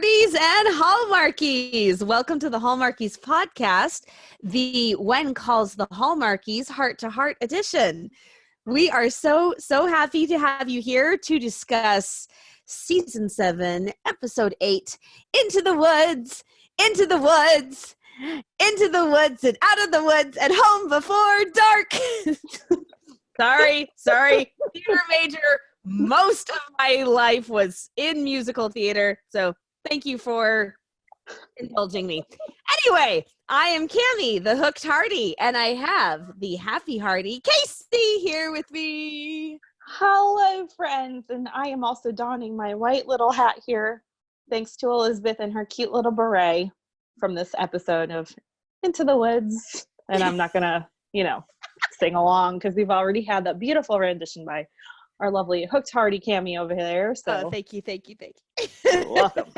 Hardies and Hallmarkies. Welcome to the Hallmarkies podcast, the When Calls the Hallmarkies Heart to Heart edition. We are so happy to have you here to discuss season 7, episode 8, Into the Woods, Into the Woods, Into the Woods and Out of the Woods and Home Before Dark. Sorry. Theater major. Most of my life was in musical theater, so thank you for indulging me. Anyway, I am Kami, the hooked Hardy, and I have the happy Hardy, Kaycee, here with me. Hello, friends, and I am also donning my white little hat here, thanks to Elizabeth and her cute little beret from this episode of Into the Woods. And I'm not gonna, sing along because we've already had that beautiful rendition by our lovely hooked Hardy Kami over there. So thank you. Welcome.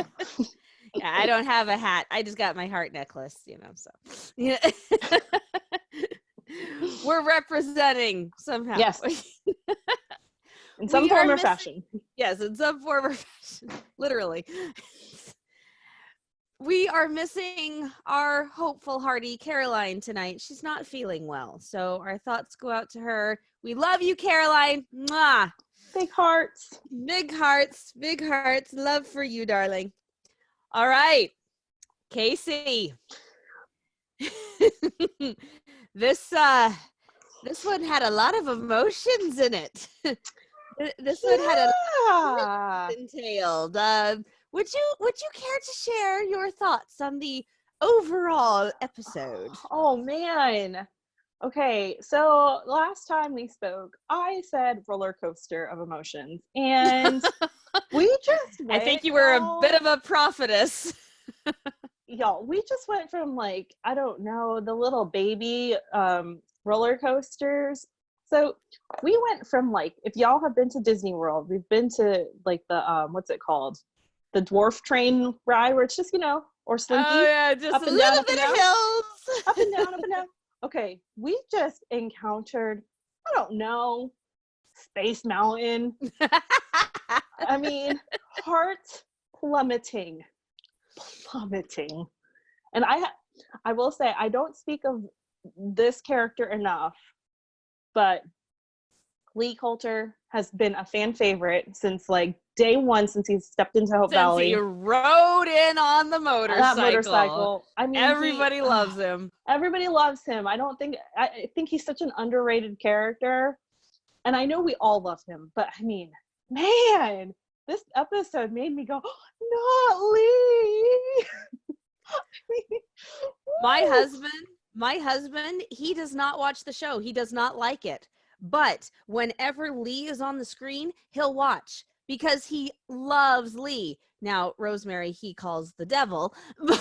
Yeah, I don't have a hat. I just got my heart necklace, so. Yeah. We're representing somehow. Yes. In some form or fashion. Yes, in some form or fashion. Literally. We are missing our hopeful Hardy, Caroline, tonight. She's not feeling well, so our thoughts go out to her. We love you, Caroline. Mwah. Big hearts. Big hearts. Big hearts. Love for you, darling. All right, Kaycee. This one had a lot of emotions in it. This one had a lot entailed. Would you care to share your thoughts on the overall episode? Oh man. Okay, so last time we spoke, I said roller coaster of emotions, and we just went, I think you were a bit of a prophetess. Y'all, we just went from I don't know, the little baby roller coasters. So we went from if y'all have been to Disney World, we've been to the what's it called? The dwarf train ride where it's just, or Slinky. Oh yeah, just up a and little down, bit of hills. Up and down, up and down. Okay, we just encountered, I don't know, Space Mountain. I mean, heart plummeting. And I will say, I don't speak of this character enough, but Lee Coulter has been a fan favorite since day one, since he stepped into Hope Valley. He rode in on the motorcycle. That motorcycle. I mean, everybody loves him. Everybody loves him. I think he's such an underrated character. And I know we all love him, but I mean, man, this episode made me go, not Lee. My husband, he does not watch the show. He does not like it. But whenever Lee is on the screen, he'll watch because he loves Lee. Now, Rosemary, he calls the devil, but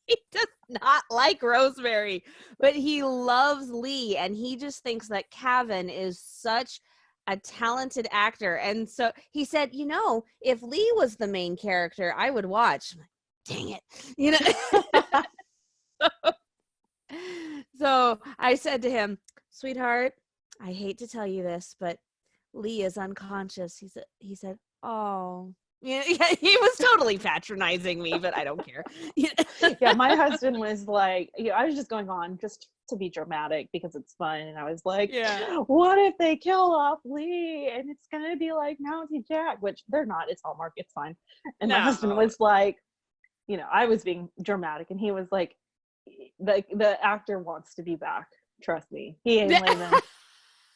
he does not like Rosemary, but he loves Lee, and he just thinks that Kevin is such a talented actor. And so he said, if Lee was the main character, I would watch. I'm like, dang it. So I said to him, sweetheart, I hate to tell you this, but Lee is unconscious. He said, oh. Yeah, he was totally patronizing me, but I don't care. Yeah, my husband was I was just going on just to be dramatic because it's fun. And I was like, what if they kill off Lee and it's going to be like Mountie Jack, which they're not. It's Hallmark. It's fine. And my husband was like, I was being dramatic. And he was like, the actor wants to be back. Trust me. He ain't leaving.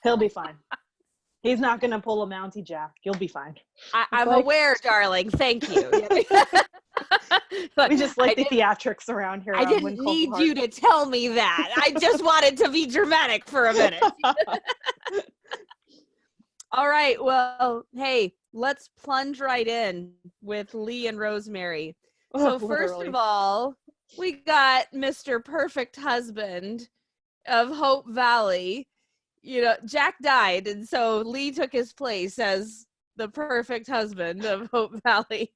He'll be fine. He's not going to pull a Mountie Jack. You'll be fine. I'm aware, darling. Thank you. We just like the theatrics around here. I didn't need you to tell me that. I just wanted to be dramatic for a minute. All right. Well, hey, let's plunge right in with Lee and Rosemary. So first of all, we got Mr. Perfect Husband of Hope Valley. Jack died, and so Lee took his place as the perfect husband of Hope Valley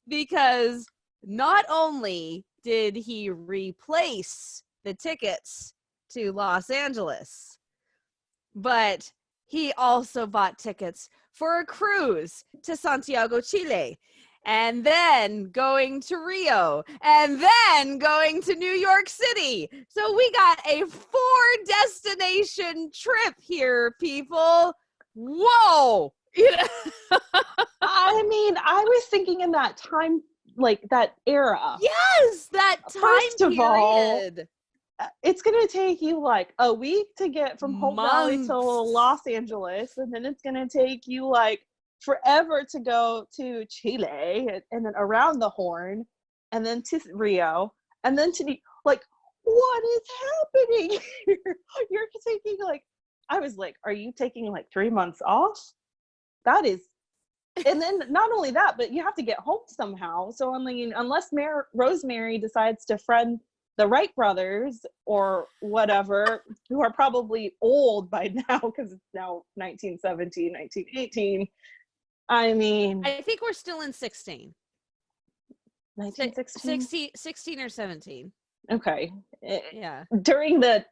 because not only did he replace the tickets to Los Angeles, but he also bought tickets for a cruise to Santiago, Chile. and then going to Rio, and then going to New York City. So we got a 4-destination trip here, people. Whoa. I mean, I was thinking in that time, like that era. Yes, that time First of all, period. it's going to take you like a week to get from Hope Valley to Months. Los Angeles, and then it's going to take you like forever to go to Chile, and then around the Horn, and then to Rio, and then to like, what is happening here? You're taking like, I was like, are you taking like 3 months off? That is, and then not only that, but you have to get home somehow. So I mean, unless Rosemary decides to friend the Wright brothers or whatever, who are probably old by now because it's now 1917, 1918. I mean, I think we're still in 16. 1916? 16 or 17. Okay. Yeah. During the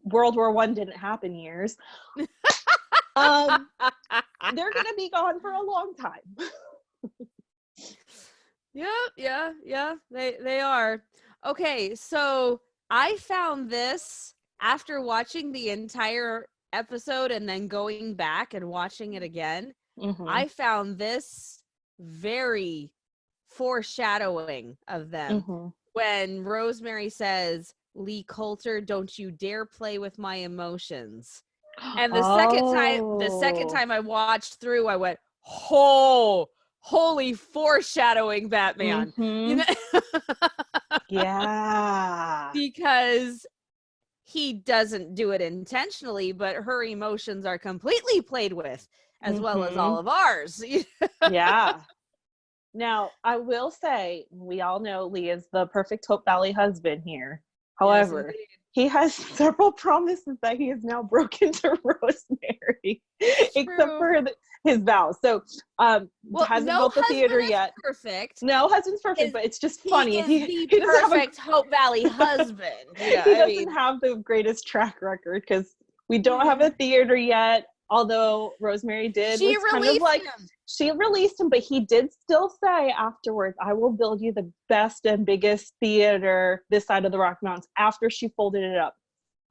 World War I didn't happen years. They're going to be gone for a long time. Yeah. They are. Okay, so I found this after watching the entire episode and then going back and watching it again. Mm-hmm. I found this very foreshadowing of them. Mm-hmm. When Rosemary says, "Lee Coulter, don't you dare play with my emotions." And the second time I watched through, I went, "Oh, holy foreshadowing, Batman." Mm-hmm. You know? Yeah. Because he doesn't do it intentionally, but her emotions are completely played with, as well as all of ours. Yeah. Now, I will say, we all know Lee is the perfect Hope Valley husband here. However, Yes, he has several promises that he has now broken to Rosemary, except for his vows. So, hasn't built the theater yet. Perfect. No husband's perfect, but it's just funny. He doesn't perfect Hope Valley husband. Yeah, he doesn't have the greatest track record because we don't have a theater yet. Although Rosemary did, she released him, but he did still say afterwards, "I will build you the best and biggest theater this side of the Rocky Mountains," after she folded it up,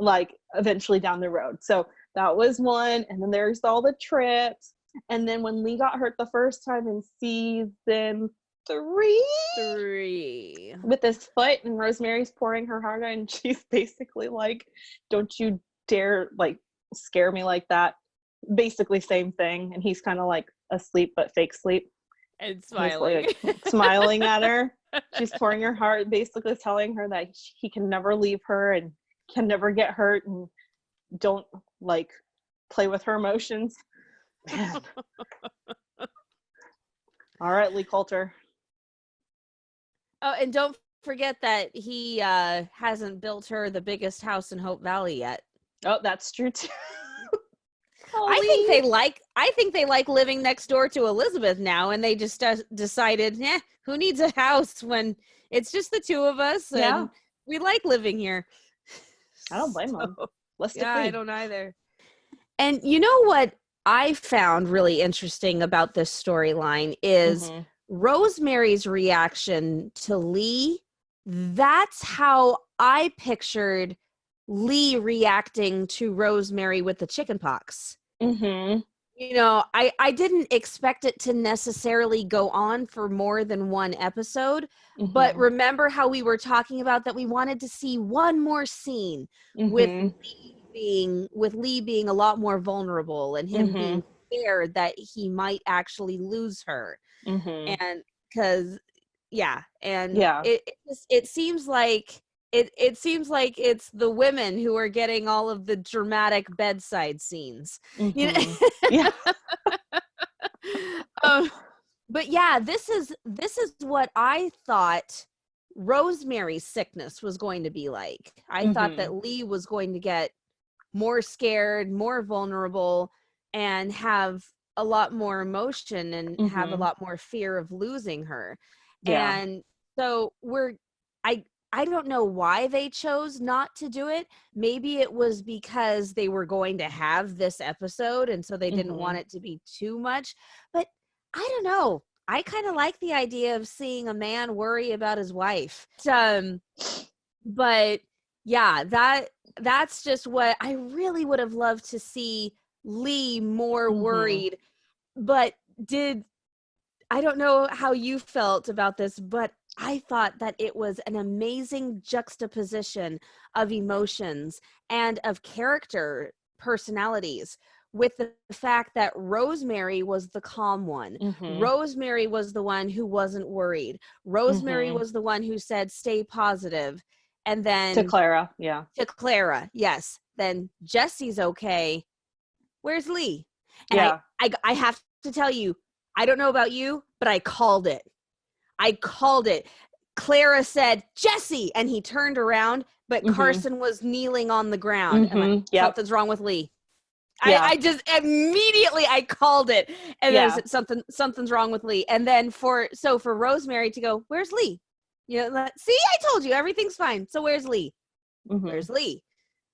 like eventually down the road. So that was one. And then there's all the trips. And then when Lee got hurt the first time in season 3 with his foot, and Rosemary's pouring her heart out, and she's basically like, "Don't you dare like scare me like that." Basically same thing, and he's kind of like asleep but fake sleep and smiling, smiling at her. She's pouring her heart, basically telling her that he can never leave her and can never get hurt, and don't like play with her emotions. Man. All right, Lee Coulter. Oh, and don't forget that he hasn't built her the biggest house in Hope Valley yet. Oh, that's true too. I think they like living next door to Elizabeth now, and they just decided, who needs a house when it's just the two of us, and we like living here. I don't blame them. I don't either. And you know what I found really interesting about this storyline is Rosemary's reaction to Lee. That's how I pictured Lee reacting to Rosemary with the chicken pox. Mm-hmm. You know, I didn't expect it to necessarily go on for more than one episode, but remember how we were talking about that we wanted to see one more scene with Lee being a lot more vulnerable and him being scared that he might actually lose her. And because it seems like it seems like it's the women who are getting all of the dramatic bedside scenes. You know? Yeah. But yeah, this is what I thought Rosemary's sickness was going to be like. I thought that Lee was going to get more scared, more vulnerable, and have a lot more emotion and have a lot more fear of losing her. Yeah. And so I don't know why they chose not to do it. Maybe it was because they were going to have this episode, and so they didn't want it to be too much. But I don't know. I kind of like the idea of seeing a man worry about his wife. But yeah, that's just what I really would have loved to see Lee more worried. But I don't know how you felt about this, but I thought that it was an amazing juxtaposition of emotions and of character personalities, with the fact that Rosemary was the calm one. Rosemary was the one who wasn't worried. Rosemary was the one who said, stay positive. And then to Clara, yeah. To Clara, yes. Then Jessie's okay. Where's Lee? And yeah. I have to tell you, I don't know about you, but I called it. Clara said, Jessie, and he turned around, but Carson was kneeling on the ground. And like, something's wrong with Lee. Yeah. I just immediately I called it, and there's something's wrong with Lee. And then for Rosemary to go, where's Lee? You know, see, I told you everything's fine. So where's Lee? Where's Lee?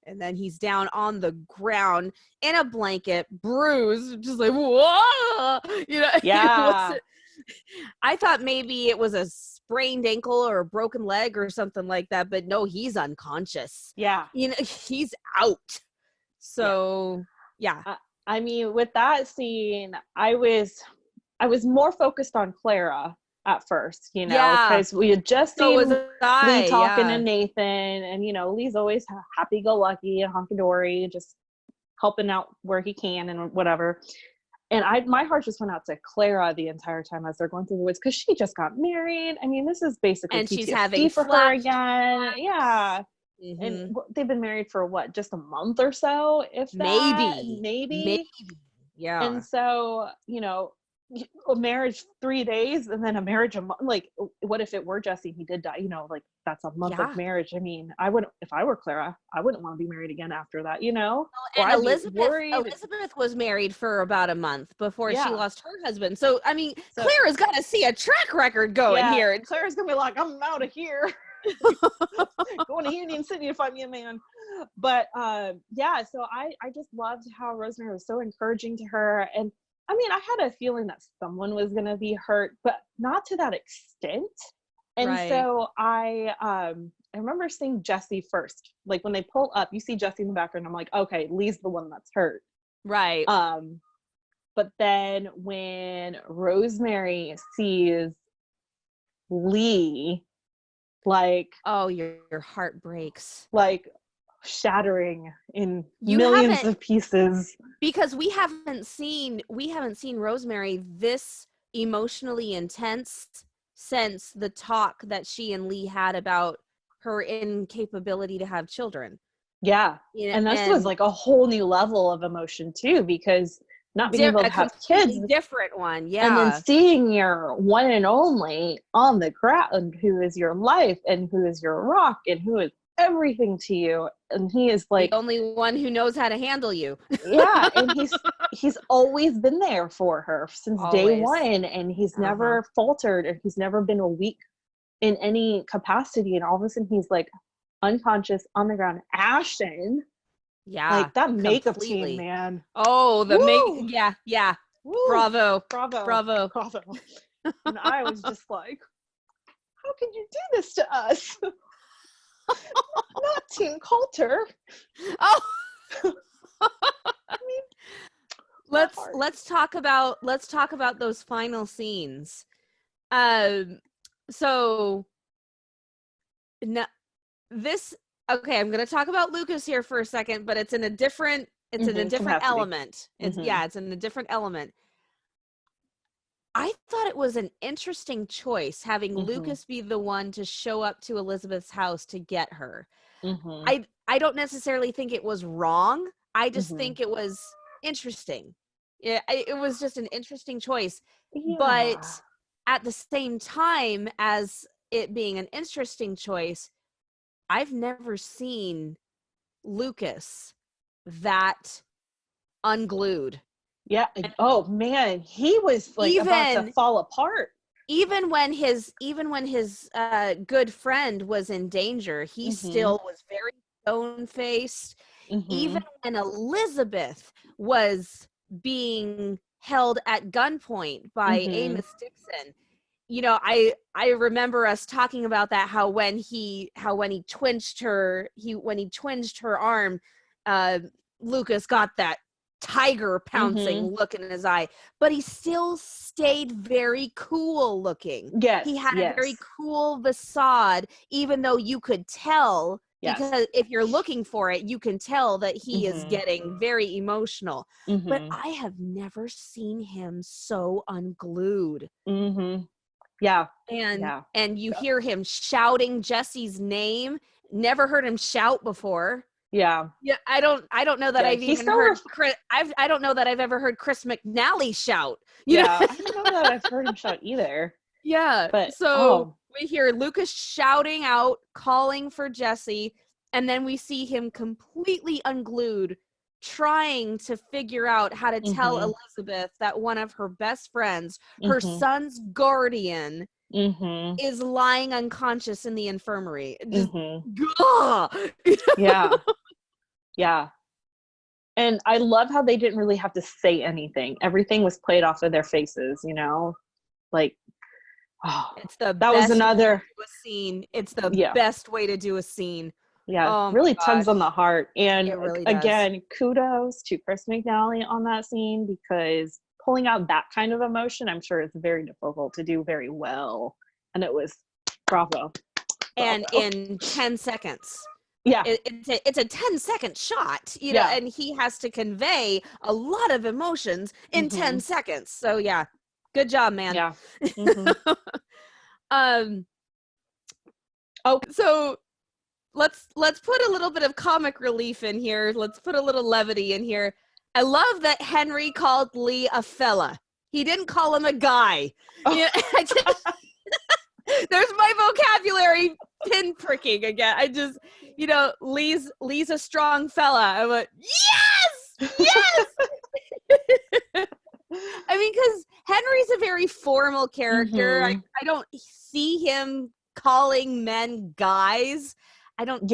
And then he's down on the ground in a blanket, bruised, just like, whoa, you know. Yeah. I thought maybe it was a sprained ankle or a broken leg or something like that, but no, he's unconscious. Yeah. You know, he's out. So yeah. I mean, with that scene, I was more focused on Clara at first, you know, because we had just seen Lee talking to Nathan, and you know, Lee's always happy-go-lucky and honky-dory, just helping out where he can and whatever. And my heart just went out to Clara the entire time as they're going through the woods, because she just got married. I mean, this is basically and PTSD she's having for her again. Yeah. And they've been married for what, just a month or so, if that? Maybe. Yeah. And so, you know, a marriage 3 days and then a marriage a month. Like, what if it were Jessie? He did die. You know, like, that's a month of marriage. I mean, I wouldn't, if I were Clara, I wouldn't want to be married again after that. You know. Well, and Elizabeth was married for about a month before she lost her husband. So I mean, Clara's got to see a track record going here. And Clara's gonna be like, I'm out of here. Going to Union City to find me a man. But so I just loved how Rosemary was so encouraging to her. And I mean, I had a feeling that someone was going to be hurt, but not to that extent. And so I remember seeing Jessie first. Like, when they pull up, you see Jessie in the background. I'm like, okay, Lee's the one that's hurt. Right. But then when Rosemary sees Lee, like, oh, your heart breaks. Like, shattering in millions of pieces, because we haven't seen Rosemary this emotionally intense since the talk that she and Lee had about her incapability to have children. Yeah. You know, and this was like a whole new level of emotion too, because not being able to have kids, different one. Yeah. And then seeing your one and only on the ground, who is your life and who is your rock and who is everything to you, and he is like the only one who knows how to handle you. Yeah. And he's always been there for her since day one, and he's never faltered, and he's never been weak in any capacity, and all of a sudden he's like unconscious on the ground, ashen. Yeah, like that makeup team, man. Oh, the make, yeah. Woo. Bravo. And I was just like, how could you do this to us? Not Team Coulter. Oh. I mean, let's talk about those final scenes. So no, this. Okay, I'm going to talk about Lucas here for a second, but it's in a different element. It's in a different element. I thought it was an interesting choice having Lucas be the one to show up to Elizabeth's house to get her. I don't necessarily think it was wrong. I just think it was interesting. Yeah, it was just an interesting choice. Yeah. But at the same time as it being an interesting choice, I've never seen Lucas that unglued. Yeah. Oh man, he was like about to fall apart. Even when his good friend was in danger, he still was very stone-faced. Even when Elizabeth was being held at gunpoint by Mhm. Amos Dixon. You know, I remember us talking about that, how when he twinged her arm, Lucas got that tiger pouncing Mhm. look in his eye, but he still stayed very cool looking. Yes. He had a very Yes. cool facade, even though you could tell, Yes. because if you're looking for it, you can tell that he is Mhm. getting very emotional. But Mhm. I have never seen him so unglued. Mhm. Yeah. And Yeah. you hear him shouting Jesse's name. Never heard him shout before. Yeah. Yeah, I don't know that Yeah. I've He's even so heard I don't know that I've ever heard Chris McNally shout. You know? Yeah. I don't know that I've heard him shout either. Yeah. But So we hear Lucas shouting out, calling for Jessie, and then we see him completely unglued, trying to figure out how to tell Mhm. Elizabeth that one of her best friends, her Mhm. son's guardian, Mhm. is lying unconscious in the infirmary. Just, Mhm. ugh. Yeah. Yeah. And I love how they didn't really have to say anything. Everything was played off of their faces, you know? Like, oh, It's the that was best way to another, do a scene. It's the yeah. best way to do a scene. Yeah, Oh my really tugs on gosh. the heart. And It really does. again, kudos to Chris McNally on that scene, because pulling out that kind of emotion, I'm sure it's very difficult to do very well. And it was bravo. And in 10 seconds. Yeah. It's a 10-second shot, you know, Yeah. and he has to convey a lot of emotions in 10 seconds. So yeah, good job, man. Yeah. Mhm. So let's put a little bit of comic relief in here. Let's put a little levity in here. I love that Henry called Lee a fella. He didn't call him a guy. Oh. You know, there's my vocabulary pinpricking again. I just, you know, Lee's a strong fella. I went, yes. I mean, because Henry's a very formal character. Mhm. I don't see him calling men guys. I don't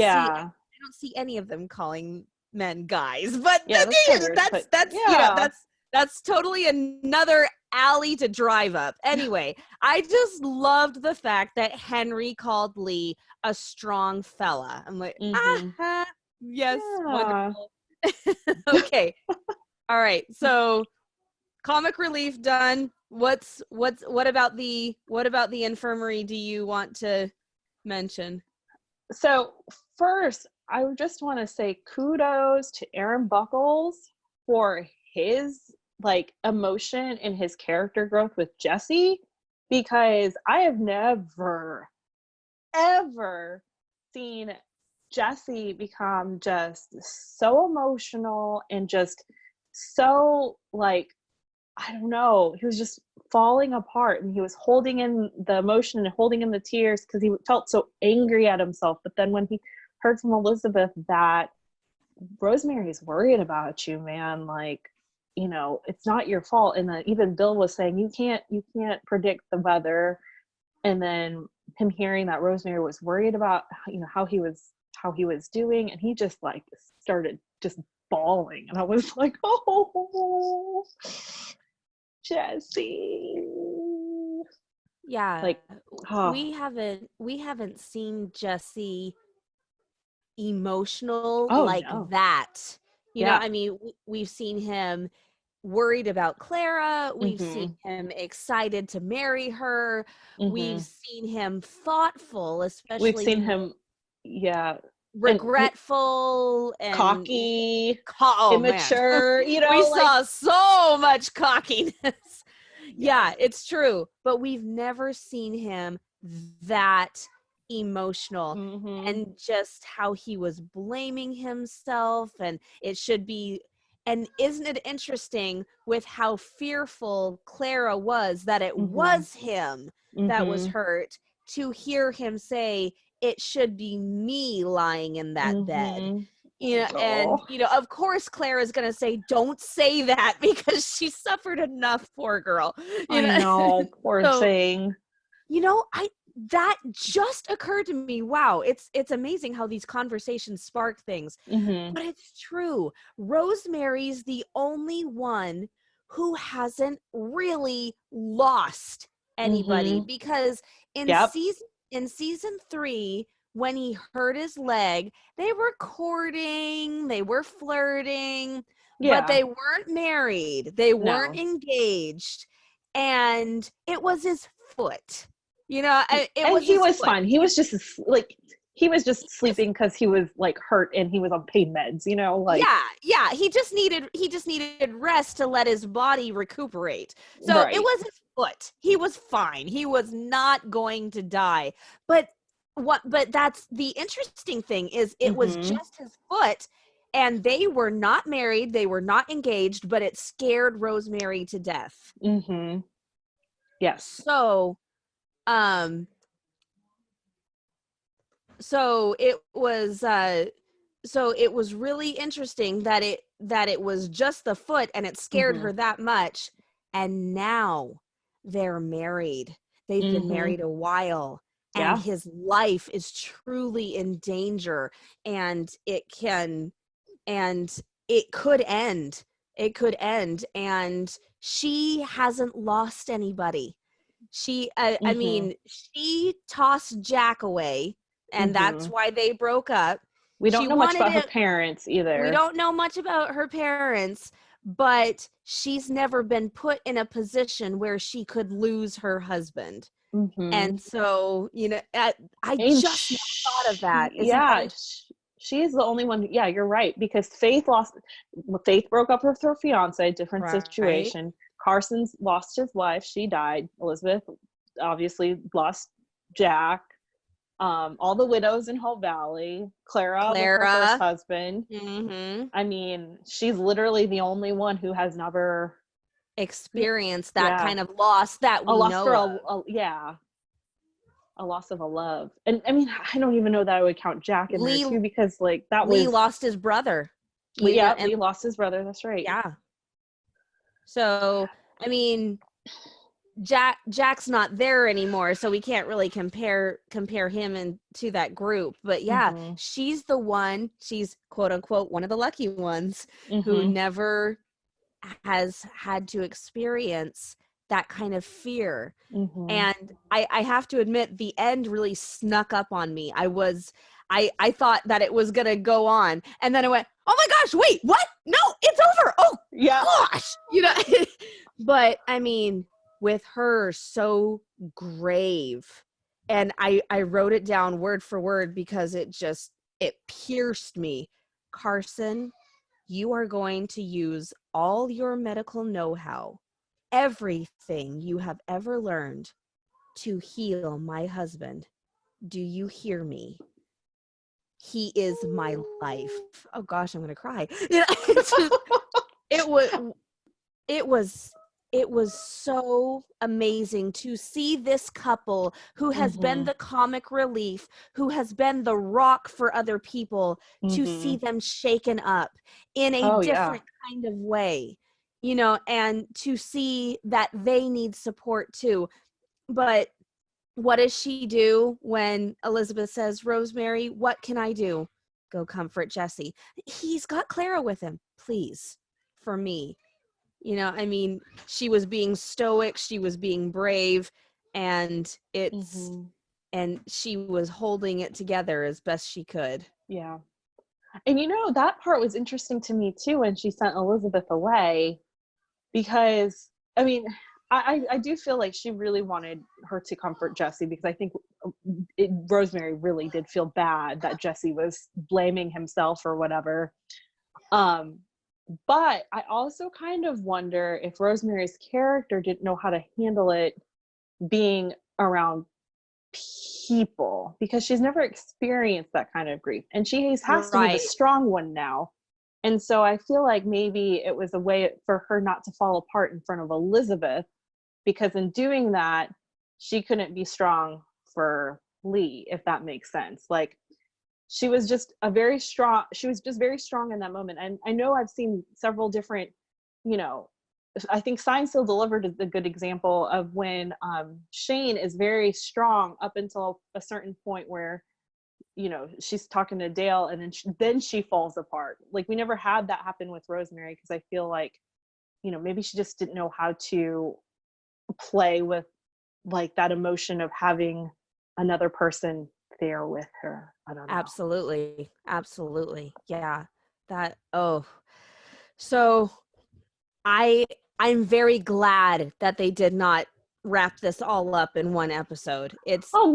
see any of them calling men guys. But Yeah, that's so weird, but that's yeah. you know, that's totally another alley to drive up. Anyway, I just loved the fact that Henry called Lee a strong fella. I'm like, yes, Yeah. wonderful. Okay. All right. So comic relief done. What about the infirmary do you want to mention? So first, I just want to say kudos to Aaron Buckles for his like emotion and his character growth with Jessie, because I have never ever seen Jessie become just so emotional and just so like, I don't know, he was just falling apart, and he was holding in the emotion and holding in the tears because he felt so angry at himself. But then when he heard from Elizabeth that Rosemary's worried about you, man, like, you know, it's not your fault. And then even Bill was saying, you can't predict the weather. And then him hearing that Rosemary was worried about, you know, how he was doing, and he just like started just bawling, and I was like, oh, Jessie. Yeah, Like, we haven't seen Jessie emotional like no. that. You know, Yeah. I mean, we've seen him worried about Clara. We've seen him excited to marry her. We've seen him thoughtful, especially. We've seen him, yeah, regretful and cocky, oh, immature. Man. You know, we like, saw so much cockiness. Yeah, it's true, but we've never seen him that emotional, and just how he was blaming himself, and it should be. And isn't it interesting with how fearful Clara was that it was him that was hurt, to hear him say, it should be me lying in that bed. You know, and you know, of course Clara is going to say, don't say that, because she suffered enough, poor girl. You know, poor thing. You know, that just occurred to me. Wow, it's amazing how these conversations spark things. But it's true. Rosemary's the only one who hasn't really lost anybody, Mhm. because in Yep. season 3, when he hurt his leg, they were courting, they were flirting, but Yeah. they weren't married, they weren't No. engaged, and it was his foot. It And was he his was foot. fine. He was just like, he was just sleeping because he was like hurt and he was on pain meds, like. Yeah. He just needed rest to let his body recuperate. So it Right. was his foot. He was fine. He was not going to die. But that's the interesting thing, is it was Mhm. just his foot, and they were not married, they were not engaged, but it scared Rosemary to death. Mhm. Yes. So um so it was really interesting that it was just the foot, and it scared Mhm. her that much. And now they're married. They've been Mhm. married a while, and Yeah. his life is truly in danger, and it could end. And she hasn't lost anybody. I Mhm. mean, she tossed Jack away, and that's Mhm. why they broke up. We She don't know much wanted about her it. parents We either. don't know much about her parents, but she's never been put in a position where she could lose her husband. Mhm. And so, I And just now thought of that. Isn't that interesting? she is the only one. Yeah, you're right, because Faith broke up with her fiance, different Right. situation. Carson's lost his wife, she died. Elizabeth obviously lost Jack. All the widows in Whole Valley. Clara with her first Clara. husband. Mm-hmm. I mean, she's literally the only one who has never. Experienced that Yeah, kind of loss that a we loss for know of. a loss of a love. And I mean, I don't even know that I would count Jack in there Lee too, because like that Lee was. lost his brother. Yeah, And Lee lost his brother, that's right. yeah. So, I mean, Jack's not there anymore, so we can't really compare him to that group. But yeah, Mhm. she's quote unquote one of the lucky ones who Mhm. never has had to experience that kind of fear. Mhm. And I have to admit, the end really snuck up on me. I thought that it was gonna go on, and then I went, oh my gosh, wait, what? No, it's over. Oh Yeah. gosh, but I mean, with her so grave, and I wrote it down word for word because it pierced me. Carson, you are going to use all your medical know-how, everything you have ever learned, to heal my husband. Do you hear me? He is my life. Oh gosh, I'm gonna cry. It's just, it was it was it was so amazing to see this couple who has been Mhm. the comic relief, who has been the rock for other people, to see Mhm. them shaken up in a Oh yeah. different kind of way, and to see that they need support too. But what does she do when Elizabeth says, Rosemary, what can I do? Go comfort Jessie. He's got Clara with him. Please, for me. I mean, she was being stoic, she was being brave, and Mhm. she was holding it together as best she could. Yeah. And that part was interesting to me too, when she sent Elizabeth away, because I mean, I do feel like she really wanted her to comfort Jessie, because I think Rosemary really did feel bad that Jessie was blaming himself or whatever. Um, but I also kind of wonder if Rosemary's character didn't know how to handle it being around people, because she's never experienced that kind of grief, and has to be the Right. strong one now. And so I feel like maybe it was a way for her not to fall apart in front of Elizabeth, because in doing that, she couldn't be strong for Lee, if that makes sense. Like, she was just very strong in that moment. And I know I've seen several different, you know, I think Sign Still Delivered is a good example of when Shane is very strong up until a certain point where, she's talking to Dale, and then she falls apart. Like, we never had that happen with Rosemary, because I feel like, maybe she just didn't know how to play with like that emotion of having another person there with her. I don't know. Absolutely. Yeah. So I'm very glad that they did not wrap this all up in one episode. It's the too.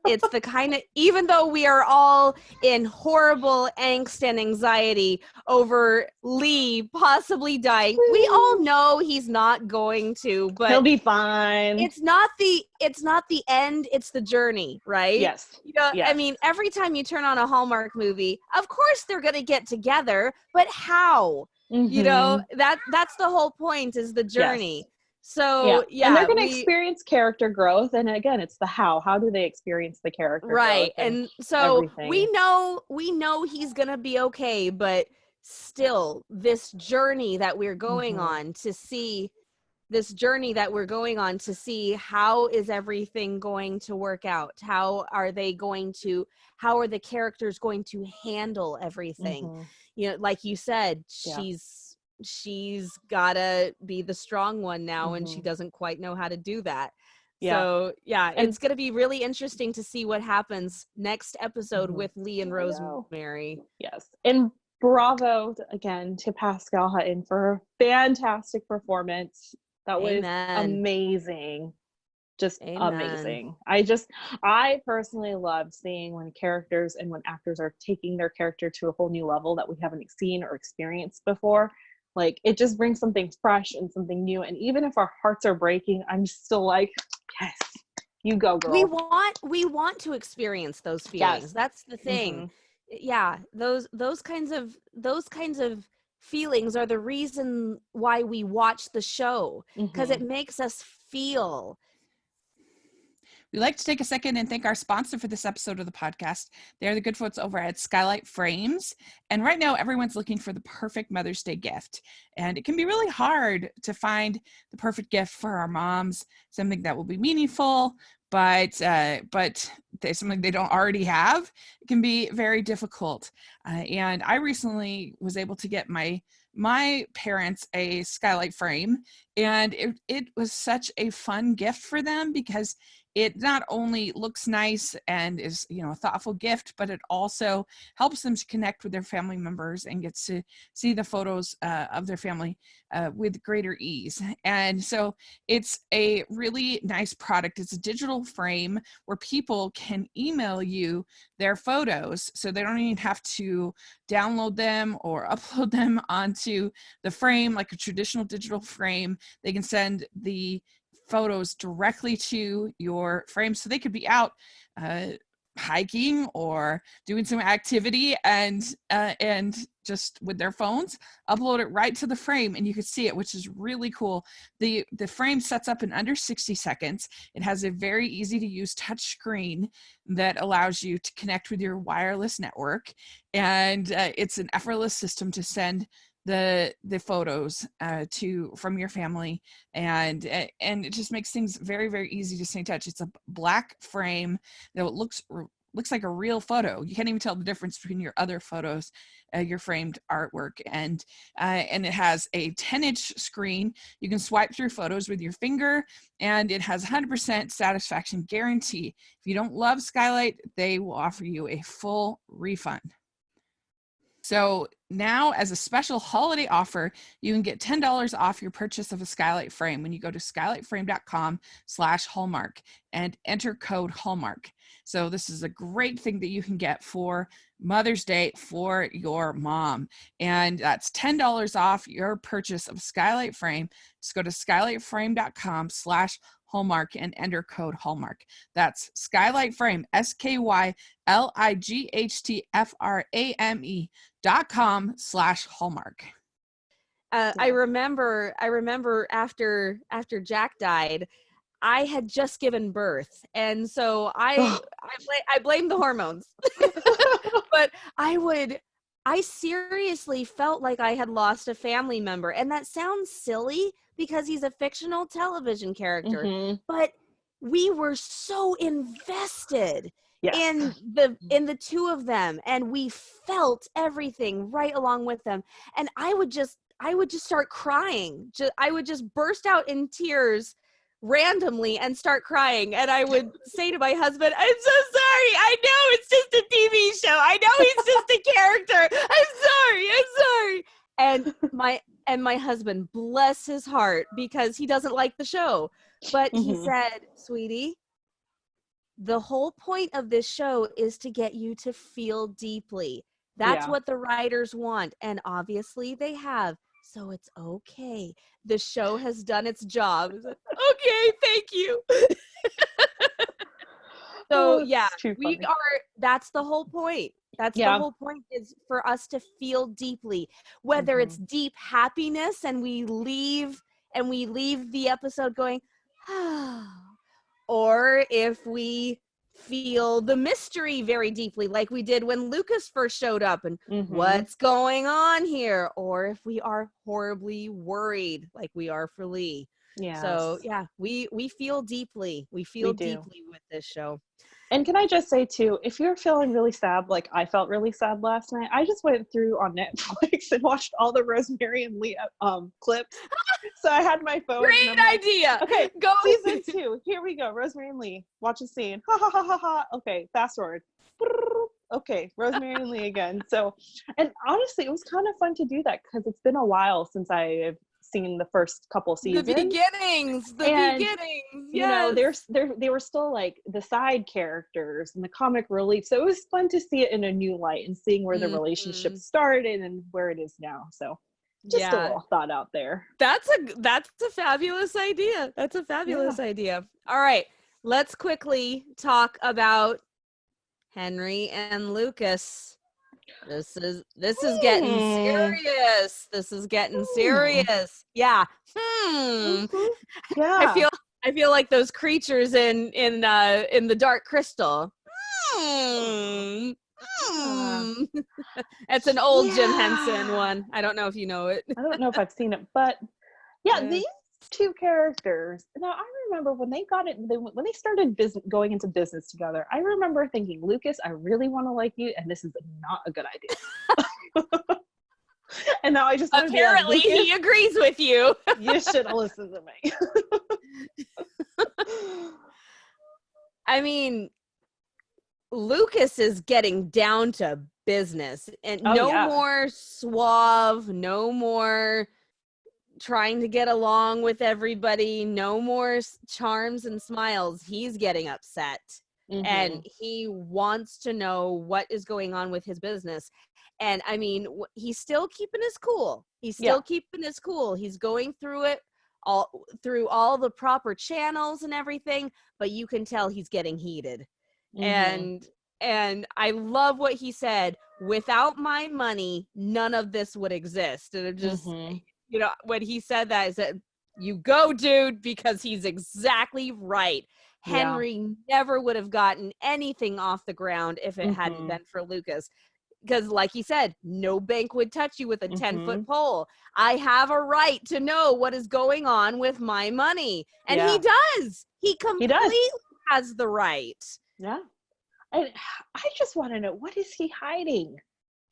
it's the kind of, even though we are all in horrible angst and anxiety over Lee possibly dying, we all know he's not going to, but he'll be fine. It's not the end, it's the journey, right? Yes. Yes. I mean, every time you turn on a Hallmark movie, of course they're going to get together, but how? That's the whole point, is the journey. Yes. So and they're going to experience character growth, and again, it's the how do they experience the character right growth, and so everything. we know he's going to be okay, but still, this journey that we're going on to see how is everything going to work out, how are the characters going to handle everything. Like you said, she's gotta be the strong one now, and she doesn't quite know how to do that. So it's gonna be really interesting to see what happens next episode with Lee and Rosemary. Yes. And bravo again to Pascal Hutton for a fantastic performance. That was amazing. Just amazing. I personally love seeing when characters and when actors are taking their character to a whole new level that we haven't seen or experienced before. Like, it just brings something fresh and something new. And even if our hearts are breaking, I'm still like, yes, you go, girl. We want to experience those feelings. Yes. That's the thing. Yeah, those kinds of feelings are the reason why we watch the show, because it makes us feel. We'd like to take a second and thank our sponsor for this episode of the podcast. They're the good folks over at Skylight Frames. And right now, everyone's looking for the perfect Mother's Day gift. And it can be really hard to find the perfect gift for our moms, something that will be meaningful, but there's something they don't already have. It can be very difficult. And I recently was able to get my parents a Skylight Frame, and it was such a fun gift for them, because it not only looks nice and is, a thoughtful gift, but it also helps them to connect with their family members and gets to see the photos of their family with greater ease. And so it's a really nice product. It's a digital frame where people can email you their photos, so they don't even have to download them or upload them onto the frame like a traditional digital frame. They can send the photos directly to your frame, so they could be out hiking or doing some activity, and just with their phones upload it right to the frame, and you can see it, which is really cool. The frame sets up in under 60 seconds. It has a very easy to use touch screen that allows you to connect with your wireless network, and it's an effortless system to send the photos from your family, and it just makes things very, very easy to stay in touch. It's a black frame that looks like a real photo. You can't even tell the difference between your other photos, your framed artwork, and it has a 10-inch screen. You can swipe through photos with your finger, and it has 100% satisfaction guarantee. If you don't love Skylight, they will offer you a full refund. So now, as a special holiday offer, you can get $10 off your purchase of a Skylight Frame when you go to skylightframe.com/Hallmark and enter code Hallmark. So this is a great thing that you can get for Mother's Day for your mom. And that's $10 off your purchase of Skylight Frame. Just go to skylightframe.com/Hallmark and enter code Hallmark. That's Skylight Frame, SKYLIGHTFRAME.com/Hallmark. I remember after Jack died, I had just given birth, and so I blame the hormones. But I seriously felt like I had lost a family member, and that sounds silly because he's a fictional television character, but we were so invested in the two of them, and we felt everything right along with them. And I would just I would just start crying. I would just burst out in tears randomly and start crying. And I would say to my husband, I'm so sorry. I know it's just a TV show. I know he's just a character. I'm sorry. And my husband, bless his heart, because he doesn't like the show. But he said, sweetie, the whole point of this show is to get you to feel deeply. That's what the writers want. And obviously they have. So it's okay. The show has done its job. Okay, thank you. So that's the whole point. That's the whole point, is for us to feel deeply, whether it's deep happiness and we leave the episode going, or if we feel the mystery very deeply, like we did when Lucas first showed up and what's going on here, or if we are horribly worried like we are for Lee. So we feel deeply. We feel deeply with this show. And can I just say too, if you're feeling really sad, like I felt really sad last night, I just went through on Netflix and watched all the Rosemary and Lee clips. So I had my phone. Great idea. Okay, go season 2. Here we go. Rosemary and Lee. Watch a scene. Ha ha ha ha ha. Okay, fast forward. Okay, Rosemary and Lee again. So, and honestly, it was kind of fun to do that because it's been a while since I've seen the first couple seasons. The beginnings. You know, they were still like the side characters and the comic relief. So it was fun to see it in a new light and seeing where the relationship started and where it is now. So just a little thought out there. That's a fabulous idea. That's a fabulous idea. All right, let's quickly talk about Henry and Lucas. This is getting serious. This is getting serious. Yeah. Yeah. I feel like those creatures in the Dark Crystal. It's an old Jim Henson one. I don't know if you know it. I don't know if I've seen it, but these two characters. Now I remember when they got it, when they started going into business together, I remember thinking, Lucas, I really want to like you, and this is not a good idea. And now I just apparently like, he agrees with you. You should listen to me. I mean, Lucas is getting down to business, and no more suave, no more trying to get along with everybody, no more charms and smiles. He's getting upset, and he wants to know what is going on with his business. And I mean, he's still keeping his cool. He's going through it through all the proper channels and everything, but you can tell he's getting heated. And I love what he said, without my money, none of this would exist. And it just, you know, when he said that, I said, you go, dude, because he's exactly right. Henry never would have gotten anything off the ground if it hadn't been for Lucas. Because like he said, no bank would touch you with a 10-foot pole. I have a right to know what is going on with my money. And he does. He completely has the right. Yeah. And I just want to know, what is he hiding?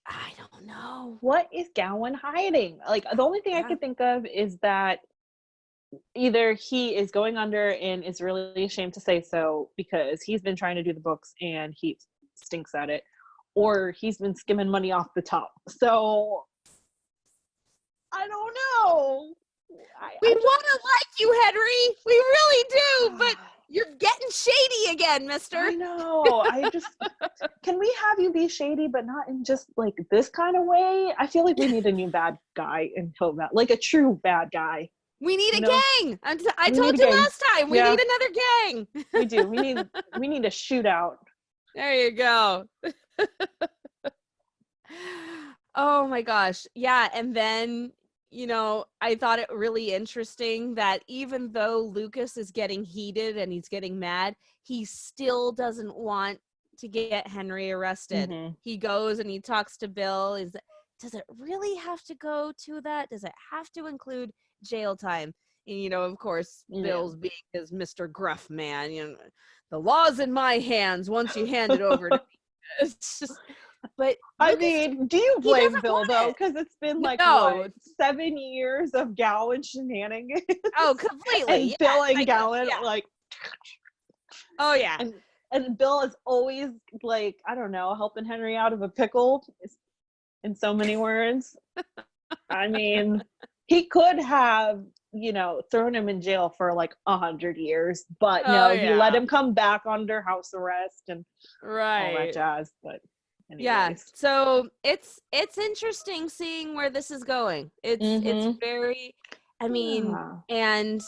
I don't know. What is Gowan hiding? Like, the only thing I could think of is that either he is going under and is really ashamed to say so because he's been trying to do the books and he stinks at it, or he's been skimming money off the top. So I don't know. We want to like you, Henry. We really do, but you're getting shady again, mister. I know. Can we have you be shady, but not in just like this kind of way? I feel like we need a new bad guy in Hobart, like a true bad guy. We need a gang. I told you last time. We need another gang. We do. We need a shootout. There you go. Oh my gosh. Yeah. And then, you know, I thought it really interesting that even though Lucas is getting heated and he's getting mad, he still doesn't want to get Henry arrested. He goes and he talks to Bill. Does it really have to go to that? Does it have to include jail time? And, you know, of course, Bill's being his Mr. Gruff man. You know, the law's in my hands once you hand it over to me. It's just, but I Lucas, mean, do you he blame doesn't Bill want though? it. Because it's been like No. what, 7 years of Gowan shenanigans. Oh, completely. And Bill and Yeah. Gowan Yeah. like, Oh yeah. and Bill is always like, I don't know, helping Henry out of a pickle in so many words. I mean, he could have, thrown him in jail for like 100 years, but no, he let him come back under house arrest and all that jazz. But anyways. Yeah, so it's interesting seeing where this is going. It's very, I mean, and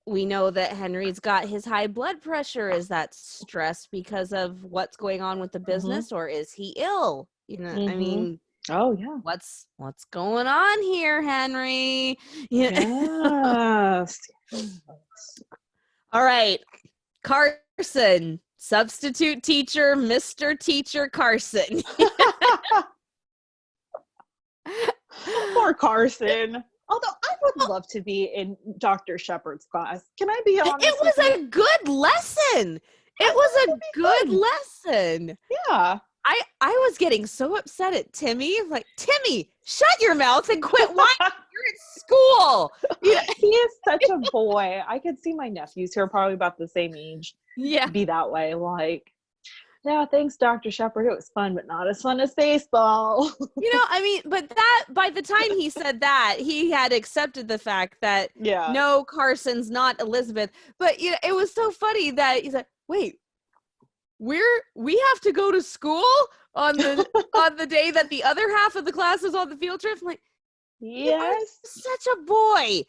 we know that Henry's got his high blood pressure. Is that stress because of what's going on with the business, or is he ill? I mean, oh yeah, what's going on here, Henry? Yes. All right, Carson, substitute teacher, Mr. Teacher Carson. Poor Carson. Although I would love to be in Dr. Shepard's class. Can I be honest? It was a good lesson. It was a good lesson. Yeah. I was getting so upset at Timmy. Like, Timmy, shut your mouth and quit whining. You're at school. He is such a boy. I could see my nephews who are probably about the same age be that way. Like, yeah, thanks, Dr. Shepard. It was fun, but not as fun as baseball. I mean, but that by the time he said that, he had accepted the fact that no, Carson's not Elizabeth. But it was so funny that he's like, wait, we have to go to school on the day that the other half of the class is on the field trip. I'm like, yes, such a boy.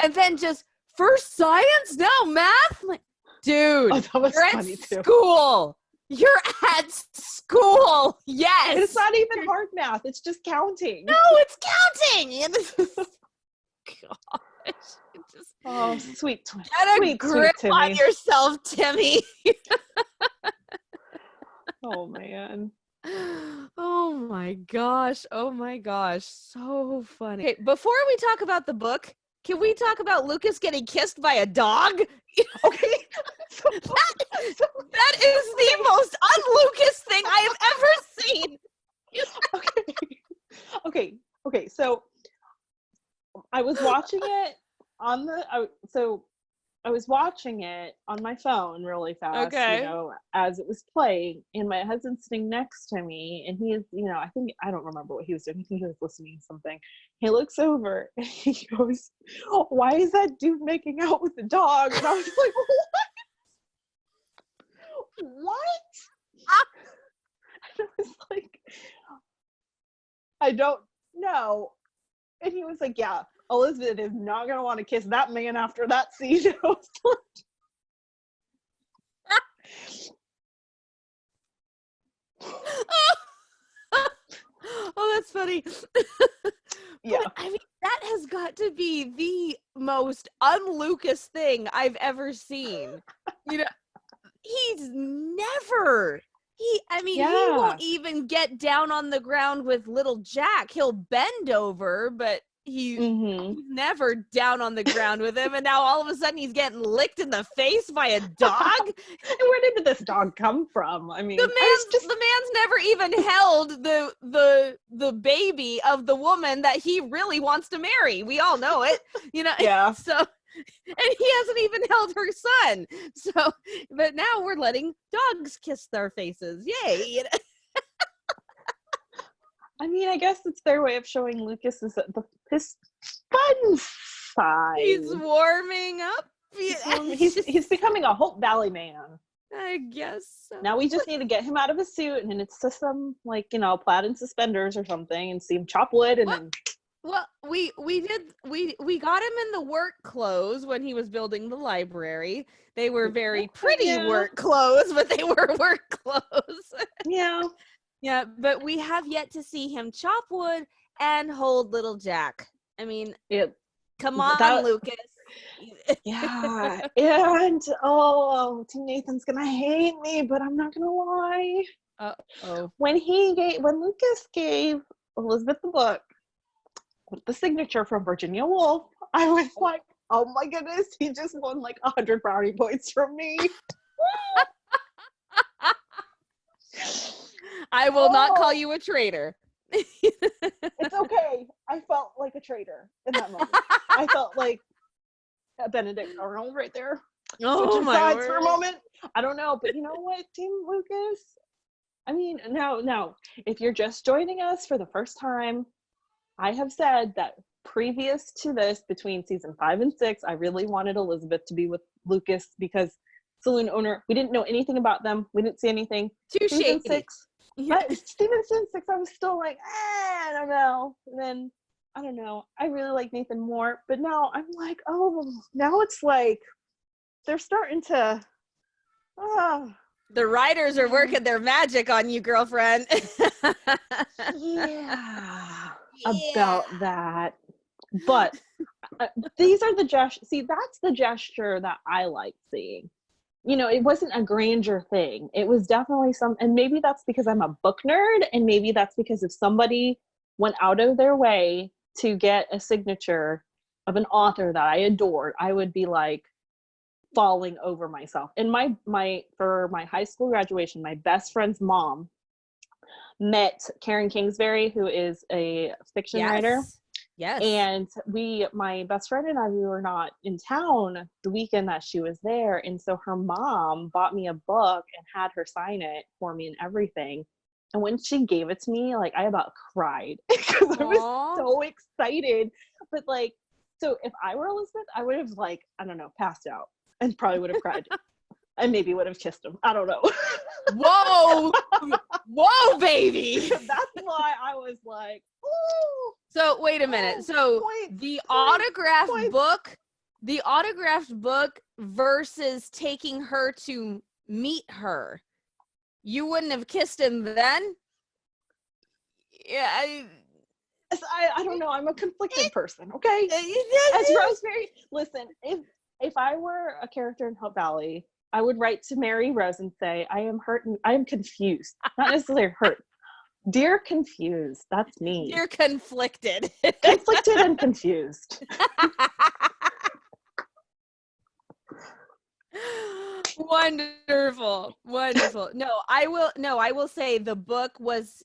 and then just first science, now math. I'm like, dude, you're at school. You're at school. Yes. And it's not even hard math. It's just counting. No, it's counting. Gosh. Oh, sweet. Get a grip on yourself, Timmy. Oh, man. Oh my gosh. So funny. Okay, before we talk about the book, can we talk about Lucas getting kissed by a dog? Okay. That is the most un-Lucas thing I have ever seen. Okay. So I was watching it I was watching it on my phone really fast, as it was playing, and my husband's sitting next to me, and he is, I don't remember what he was doing. I think he was listening to something. He looks over and he goes, "Why is that dude making out with the dog?" And I was like, What? And I was like, I don't know. And he was like, yeah, Elizabeth is not going to want to kiss that man after that scene. Oh, that's funny. Yeah. But, I mean, that has got to be the most un-Lucas thing I've ever seen. He's never. He won't even get down on the ground with little Jack. He'll bend over, but he's never down on the ground with him. And now all of a sudden he's getting licked in the face by a dog. And where did this dog come from? I mean, the man's never even held the baby of the woman that he really wants to marry. We all know it, Yeah. So, and he hasn't even held her son. So, but now we're letting dogs kiss their faces. Yay. I mean, I guess it's their way of showing Lucas is his fun side. He's warming up. He's becoming a Hope Valley man. I guess so. Now we just need to get him out of his suit, and it's just some plaid and suspenders or something, and see him chop wood, and then. Well, we got him in the work clothes when he was building the library. They were very pretty work clothes, but they were work clothes. Yeah. Yeah, but we have yet to see him chop wood and hold little Jack. I mean, come on, Lucas. Yeah. And Tim Nathan's gonna hate me, but I'm not gonna lie. When Lucas gave Elizabeth the book with the signature from Virginia Woolf, I was like, oh my goodness, he just won like 100 brownie points from me. I will not call you a traitor. It's okay. I felt like a traitor in that moment. I felt like a Benedict Arnold right there. Switching sides for a moment. I don't know, but you know what, Team Lucas? I mean, no. If you're just joining us for the first time, I have said that previous to this, between season 5 and 6, I really wanted Elizabeth to be with Lucas because saloon owner, we didn't know anything about them. We didn't see anything. Too Season shady. 6, season 6, I was still like, I don't know. And then, I don't know. I really like Nathan more, but now I'm like, now it's like, they're starting to, the writers are working their magic on you, girlfriend. yeah, about that. But these are the see, that's the gesture that I like seeing. You know, it wasn't a grandeur thing. It was definitely and maybe that's because I'm a book nerd, and maybe that's because if somebody went out of their way to get a signature of an author that I adored, I would be like falling over myself. And for my high school graduation, my best friend's mom met Karen Kingsbury, who is a fiction writer. Yes. And my best friend and I, we were not in town the weekend that she was there. And so her mom bought me a book and had her sign it for me and everything. And when she gave it to me, like, I about cried because I was so excited. But like, so if I were Elizabeth, I would have, like, I don't know, passed out and probably would have cried. And maybe would have kissed him. I don't know. Whoa, baby. That's why I was like, ooh. So wait a minute. So the autographed book versus taking her to meet her. You wouldn't have kissed him then? Yeah. I don't know. I'm a conflicted person. Okay. As Rosemary, listen, if I were a character in Hope Valley, I would write to Mary Rose and say, I am hurt and I am confused. Not necessarily hurt. Dear confused. That's me. You're conflicted. Conflicted and confused. Wonderful. No, I will say the book was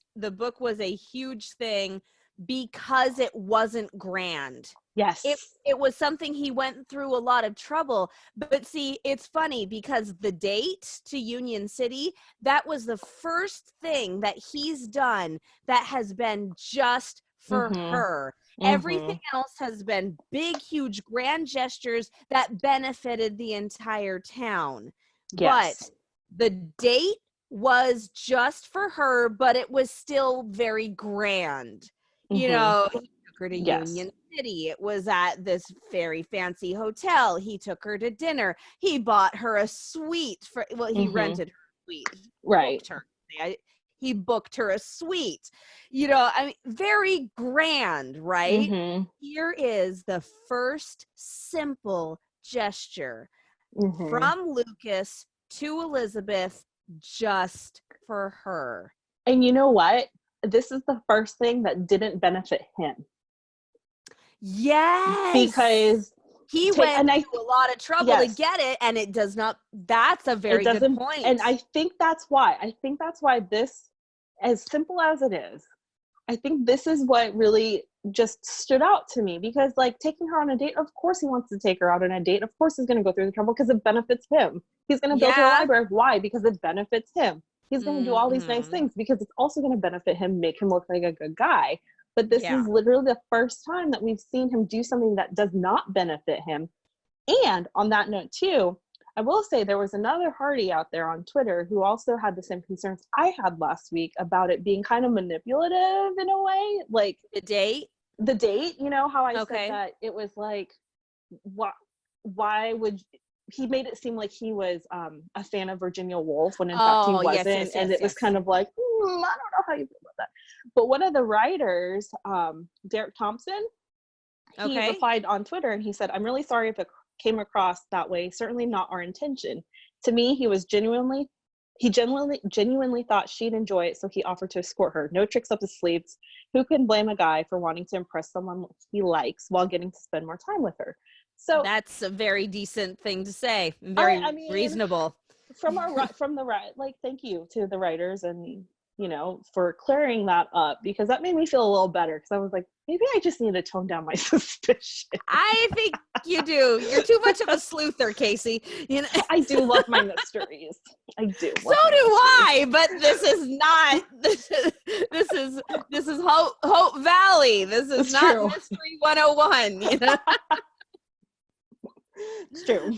a huge thing because it wasn't grand. Yes. It was something he went through a lot of trouble. But see, it's funny because the date to Union City, that was the first thing that he's done that has been just for her. Everything else has been big, huge, grand gestures that benefited the entire town. Yes. But the date was just for her, but it was still very grand. You know, he took her to Union City. It was at this very fancy hotel. He took her to dinner. He bought her a suite he rented her a suite. He booked her a suite. You know, I mean, very grand, right? Here is the first simple gesture from Lucas to Elizabeth just for her. And you know what? This is the first thing that didn't benefit him. Yes. Because he went through a lot of trouble to get it, and it does not. That's a very good point. And I think that's why. This, as simple as it is, I think this is what really just stood out to me. Because, like, taking her on a date, of course he wants to take her out on a date. Of course he's going to go through the trouble because it benefits him. He's going to build her library. Why? Because it benefits him. He's going to do all these nice things because it's also going to benefit him, make him look like a good guy. But this is literally the first time that we've seen him do something that does not benefit him. And on that note too, I will say there was another Hardy out there on Twitter who also had the same concerns I had last week about it being kind of manipulative in a way. Like the date, you know how I said that it was like, why would he made it seem like he was a fan of Virginia Woolf when in fact he wasn't. And it was kind of like, I don't know how you feel about that. But one of the writers, Derek Thompson, he replied on Twitter and he said, I'm really sorry if it came across that way. Certainly not our intention. To me, he genuinely thought she'd enjoy it, so he offered to escort her. No tricks up his sleeves. Who can blame a guy for wanting to impress someone he likes while getting to spend more time with her? So that's a very decent thing to say. Very reasonable. From the right, like, thank you to the writers and for clearing that up, because that made me feel a little better, because I was like, maybe I just need to tone down my suspicion. I think you do. You're too much of a sleuther, Kaycee. I do love my mysteries. I do. So do I, but this is not. This is Hope Valley. This is That's not true. Mystery 101. It's true.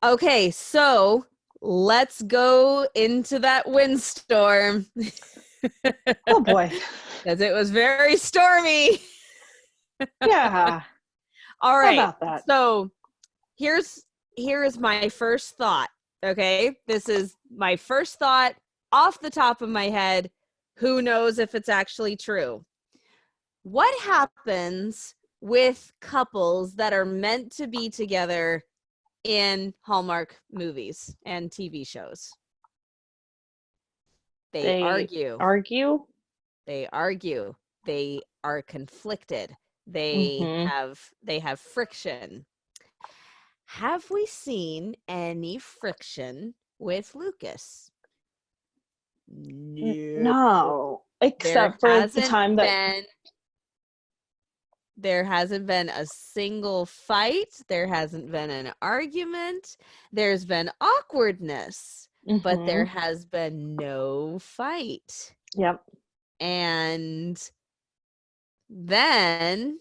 Okay, so let's go into that windstorm. Oh boy. Because it was very stormy. Yeah. All right. How about that? So here is my first thought. Okay. This is my first thought off the top of my head. Who knows if it's actually true? What happens with couples that are meant to be together in Hallmark movies and TV shows? They argue. They argue. They are conflicted. They have friction. Have we seen any friction with Lucas? No. Except for the time that there hasn't been a single fight. There hasn't been an argument. There's been awkwardness, but there has been no fight. Yep. And then,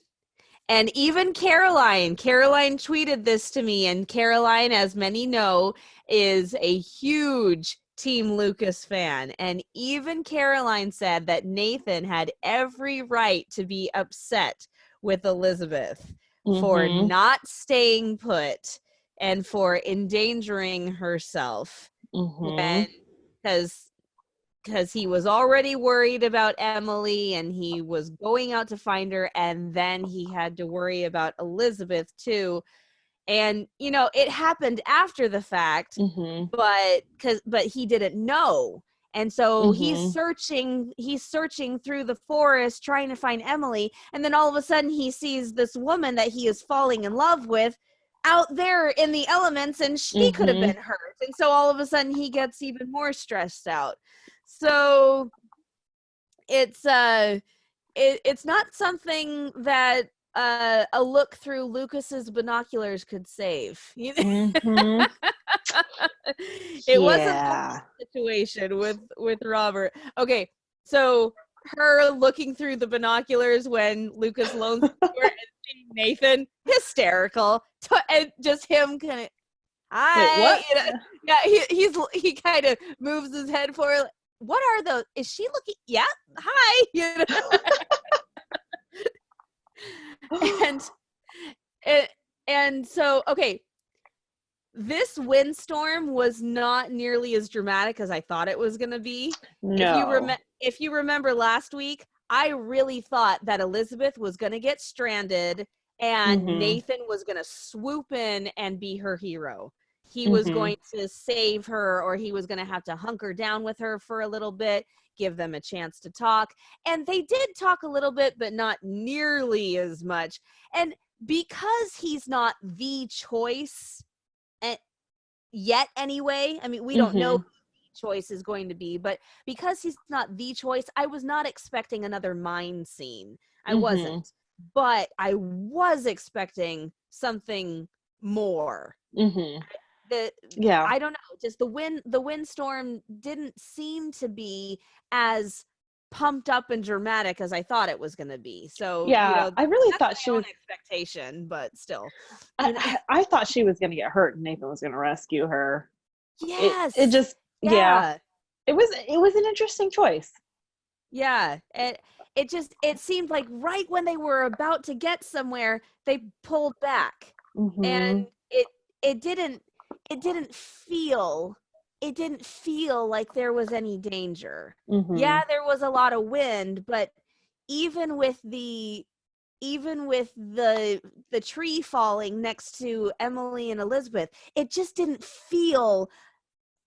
and even Caroline tweeted this to me, and Caroline, as many know, is a huge Team Lucas fan. And even Caroline said that Nathan had every right to be upset with Elizabeth for not staying put and for endangering herself because he was already worried about Emily and he was going out to find her, and then he had to worry about Elizabeth too. And it happened after the fact, but he didn't know. And so he's searching through the forest trying to find Emily, and then all of a sudden he sees this woman that he is falling in love with out there in the elements, and she could have been hurt. And so all of a sudden he gets even more stressed out. So it's not something that a look through Lucas's binoculars could save. It wasn't a situation with Robert. Okay, so her looking through the binoculars when Lucas loans the door and seeing Nathan, hysterical, and just him kind of, hi. Wait, what? He kind of moves his head forward. What are those? Is she looking? Yeah, hi. And so, okay, this windstorm was not nearly as dramatic as I thought it was going to be. No. If you remember last week, I really thought that Elizabeth was going to get stranded and Nathan was going to swoop in and be her hero. He was going to save her, or he was going to have to hunker down with her for a little bit, give them a chance to talk. And they did talk a little bit, but not nearly as much. And because he's not the choice yet anyway, I mean, we don't know who the choice is going to be, but because he's not the choice, I was not expecting another mine scene. I wasn't. But I was expecting something more. I don't know, just the windstorm didn't seem to be as pumped up and dramatic as I thought it was going to be. So I really thought she was expectation, but still, I thought she was going to get hurt and Nathan was going to rescue her. Yes, it just it was an interesting choice. Yeah, it seemed like right when they were about to get somewhere, they pulled back, and it didn't feel like there was any danger. Yeah, there was a lot of wind, but even with the tree falling next to Emily and Elizabeth, it just didn't feel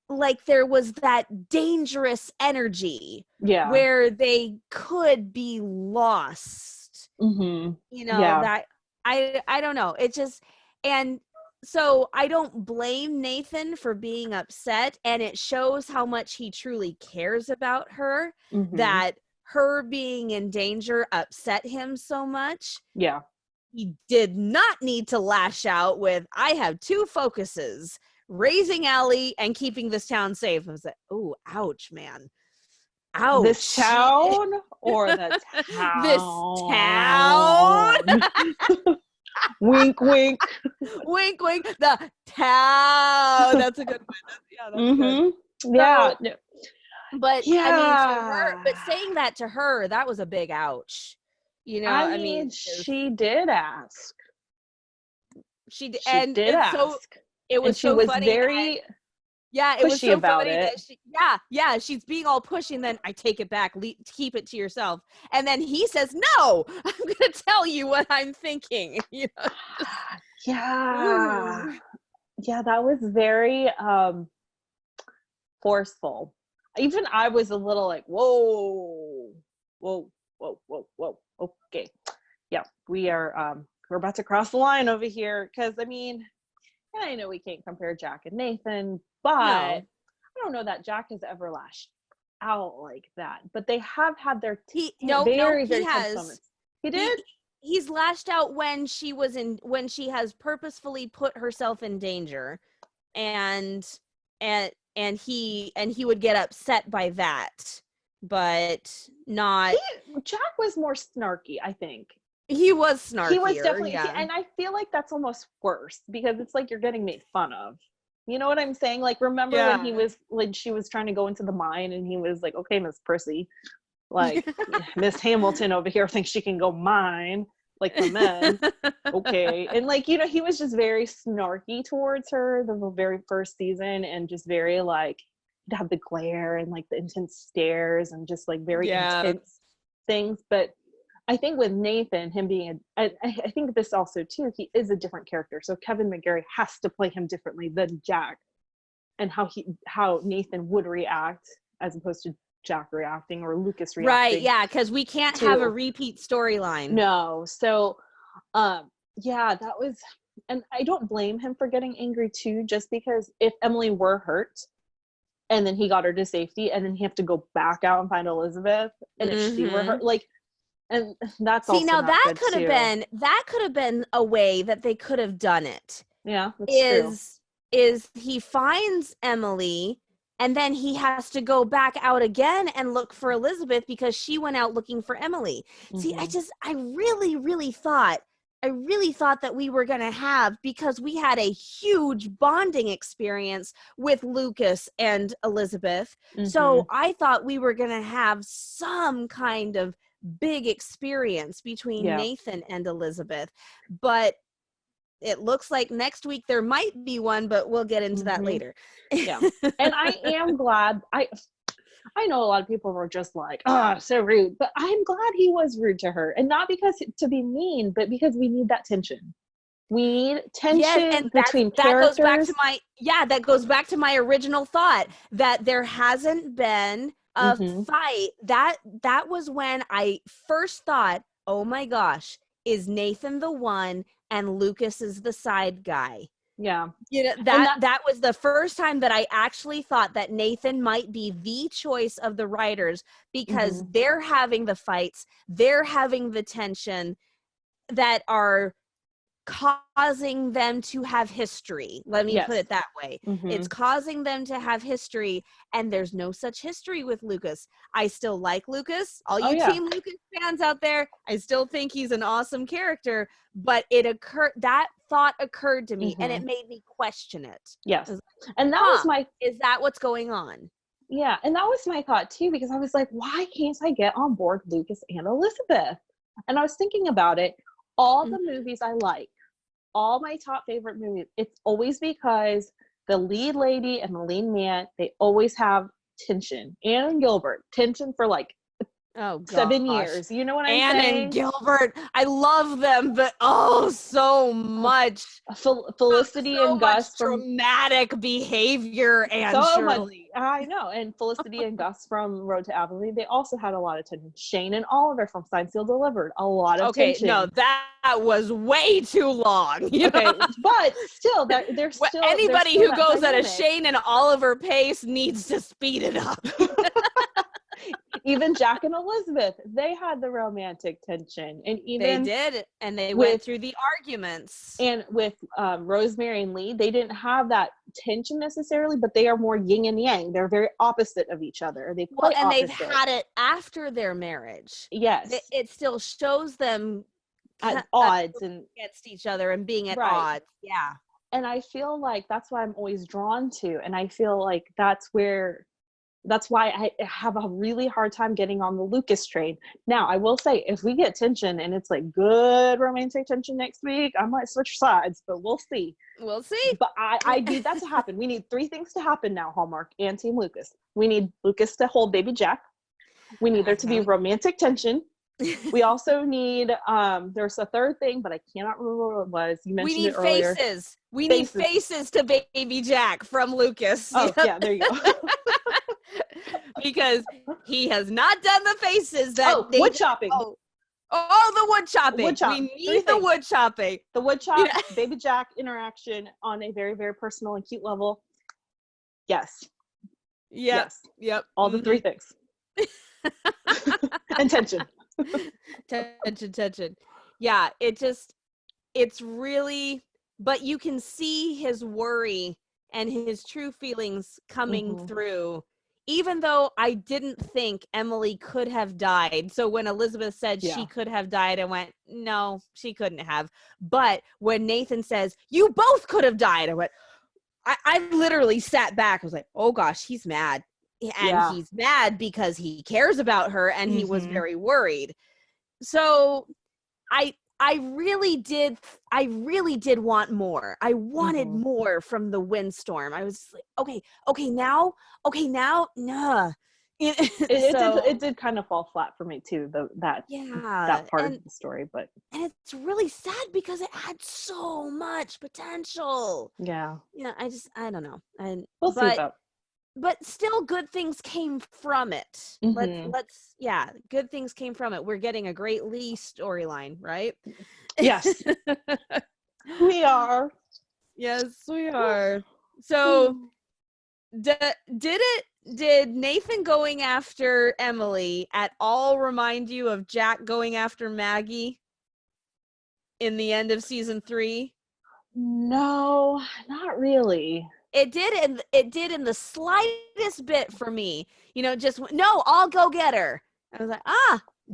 like there was that dangerous energy where they could be lost. That I don't know. It just, and so I don't blame Nathan for being upset, and it shows how much he truly cares about her, that her being in danger upset him so much. Yeah. He did not need to lash out with, I have two focuses, raising Allie and keeping this town safe. I was like, oh, ouch, man. Ouch. This town or the town? This town. Wink, wink. Wink, wink. The town. That's a good one. That's good. Yeah. But I mean, but saying that to her, that was a big ouch. You know, I mean she did ask. She did ask. So it was, and she so was funny. very it was so about funny it. That she's being all pushy, and then I take it back, keep it to yourself. And then he says, no, I'm going to tell you what I'm thinking. You know? Yeah, that was very forceful. Even I was a little like, whoa. Okay. Yeah, we're about to cross the line over here, because I mean, I know we can't compare Jack and Nathan, but I don't know that Jack has ever lashed out like that. But they have had their very tense moments. He did. He's lashed out when she she has purposefully put herself in danger, and he would get upset by that, but not. Jack was more snarky, I think. He was snarky. He was definitely, and I feel like that's almost worse, because it's like you're getting made fun of. You know what I'm saying? Like, remember when she was trying to go into the mine, and he was like, "Okay, Miss Prissy, like Miss Hamilton over here thinks she can go mine like the men." Okay, and like, you know, he was just very snarky towards her the very first season, and just very like, he'd have the glare and like the intense stares and just like very intense things. But I think with Nathan, him being I think this also too, he is a different character. So Kevin McGarry has to play him differently than Jack, and how Nathan would react as opposed to Jack reacting or Lucas reacting. Right, yeah, because we can't have a repeat storyline. No. So that was, and I don't blame him for getting angry too, just because if Emily were hurt and then he got her to safety, and then he have to go back out and find Elizabeth, and if she were hurt, like, and that's also now that could have been a way that they could have done it. Yeah, that's true. He finds Emily, and then he has to go back out again and look for Elizabeth because she went out looking for Emily. See, I really, really thought that we were going to have, because we had a huge bonding experience with Lucas and Elizabeth. So I thought we were going to have some kind of big experience between Nathan and Elizabeth, but it looks like next week there might be one, but we'll get into that later. And I am glad. I know a lot of people were just like, so rude, but I'm glad he was rude to her, and not because to be mean, but because we need that tension. We need tension between characters. That goes back to my original thought, that there hasn't been a fight. That was when I first thought, oh my gosh, is Nathan the one and Lucas is the side guy? Yeah. You know, that was the first time that I actually thought that Nathan might be the choice of the writers, because they're having the fights, they're having the tension that are causing them to have history. Let me put it that way. It's causing them to have history, and there's no such history with Lucas. I still like Lucas. All you Team Lucas fans out there, I still think he's an awesome character, but that thought occurred to me, and it made me question it. Yes. Like, and that was is that what's going on? Yeah, and that was my thought too, because I was like, why can't I get on board Lucas and Elizabeth? And I was thinking about it. All the movies I like, all my top favorite movies, it's always because the lead lady and the lead man, they always have tension. Anna and Gilbert, tension for like Oh, gosh. 7 years. You know what I'm Anne saying? and Gilbert. I love them, but so much. Felicity So and much Gus from dramatic behavior, and so much. Shirley. I know. And Felicity and Gus from Road to Avonlea, they also had a lot of tension. Shane and Oliver from Signed, Sealed, Delivered, a lot of tension. No, that was way too long. Okay, but still, they're still anybody still who goes dynamic. at a Shane and Oliver pace needs to speed it up. Even Jack and Elizabeth, they had the romantic tension, and even they did, and they went through the arguments. And with Rosemary and Lee, they didn't have that tension necessarily, but they are more yin and yang. They're very opposite of each other. They've they've had it after their marriage. Yes, it still shows them at odds and against each other and being at odds. Yeah, and I feel like that's why I'm always drawn to, and I feel like that's why I have a really hard time getting on the Lucas train. Now, I will say, if we get tension and it's like good romantic tension next week, I might switch sides, but we'll see. We'll see. But I need that to happen. We need 3 things to happen now, Hallmark and Team Lucas. We need Lucas to hold baby Jack. We need there to be romantic tension. We also need, there's a third thing, but I cannot remember what it was. You mentioned it earlier. Faces. We need faces to baby Jack from Lucas. Oh, yeah, there you go. Because he has not done the faces that wood chopping. The wood chopping. We need the wood chopping. The wood chop, baby Jack interaction on a very, very personal and cute level. Yes. Yes. Yep. All the 3 things. And tension. Tension. Yeah, it's really, but you can see his worry and his true feelings coming through. Even though I didn't think Emily could have died. So when Elizabeth said she could have died, I went, no, she couldn't have. But when Nathan says, you both could have died, I went, I literally sat back. I was like, oh gosh, he's mad. And he's mad because he cares about her and he was very worried. So I really did want more. I wanted more from the windstorm. I was like, okay, now, nah. It did kind of fall flat for me too, that part of the story, but it's really sad because it had so much potential. Yeah, I don't know. And we'll see though. But still good things came from it. Good things came from it. We're getting a great Lee storyline, right? Yes. We are. Yes, we are. So did Nathan going after Emily at all remind you of Jack going after Maggie in the end of season 3? No, not really. It did in the slightest bit for me. Just no, I'll go get her. I was like,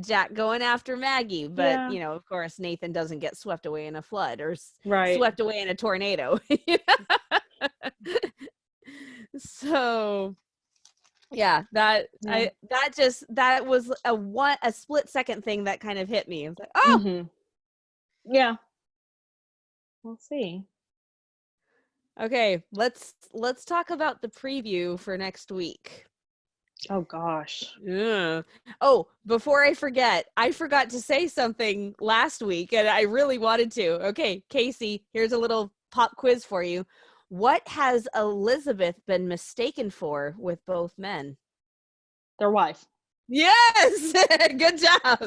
Jack going after Maggie, but of course Nathan doesn't get swept away in a flood or swept away in a tornado. So that was a split second thing that kind of hit me. I was like, yeah, we'll see. Okay, let's talk about the preview for next week. Oh gosh. Yeah. Oh, before I forget, I forgot to say something last week and I really wanted to. Okay, Kaycee, here's a little pop quiz for you. What has Elizabeth been mistaken for with both men? Their wife. Yes, good job.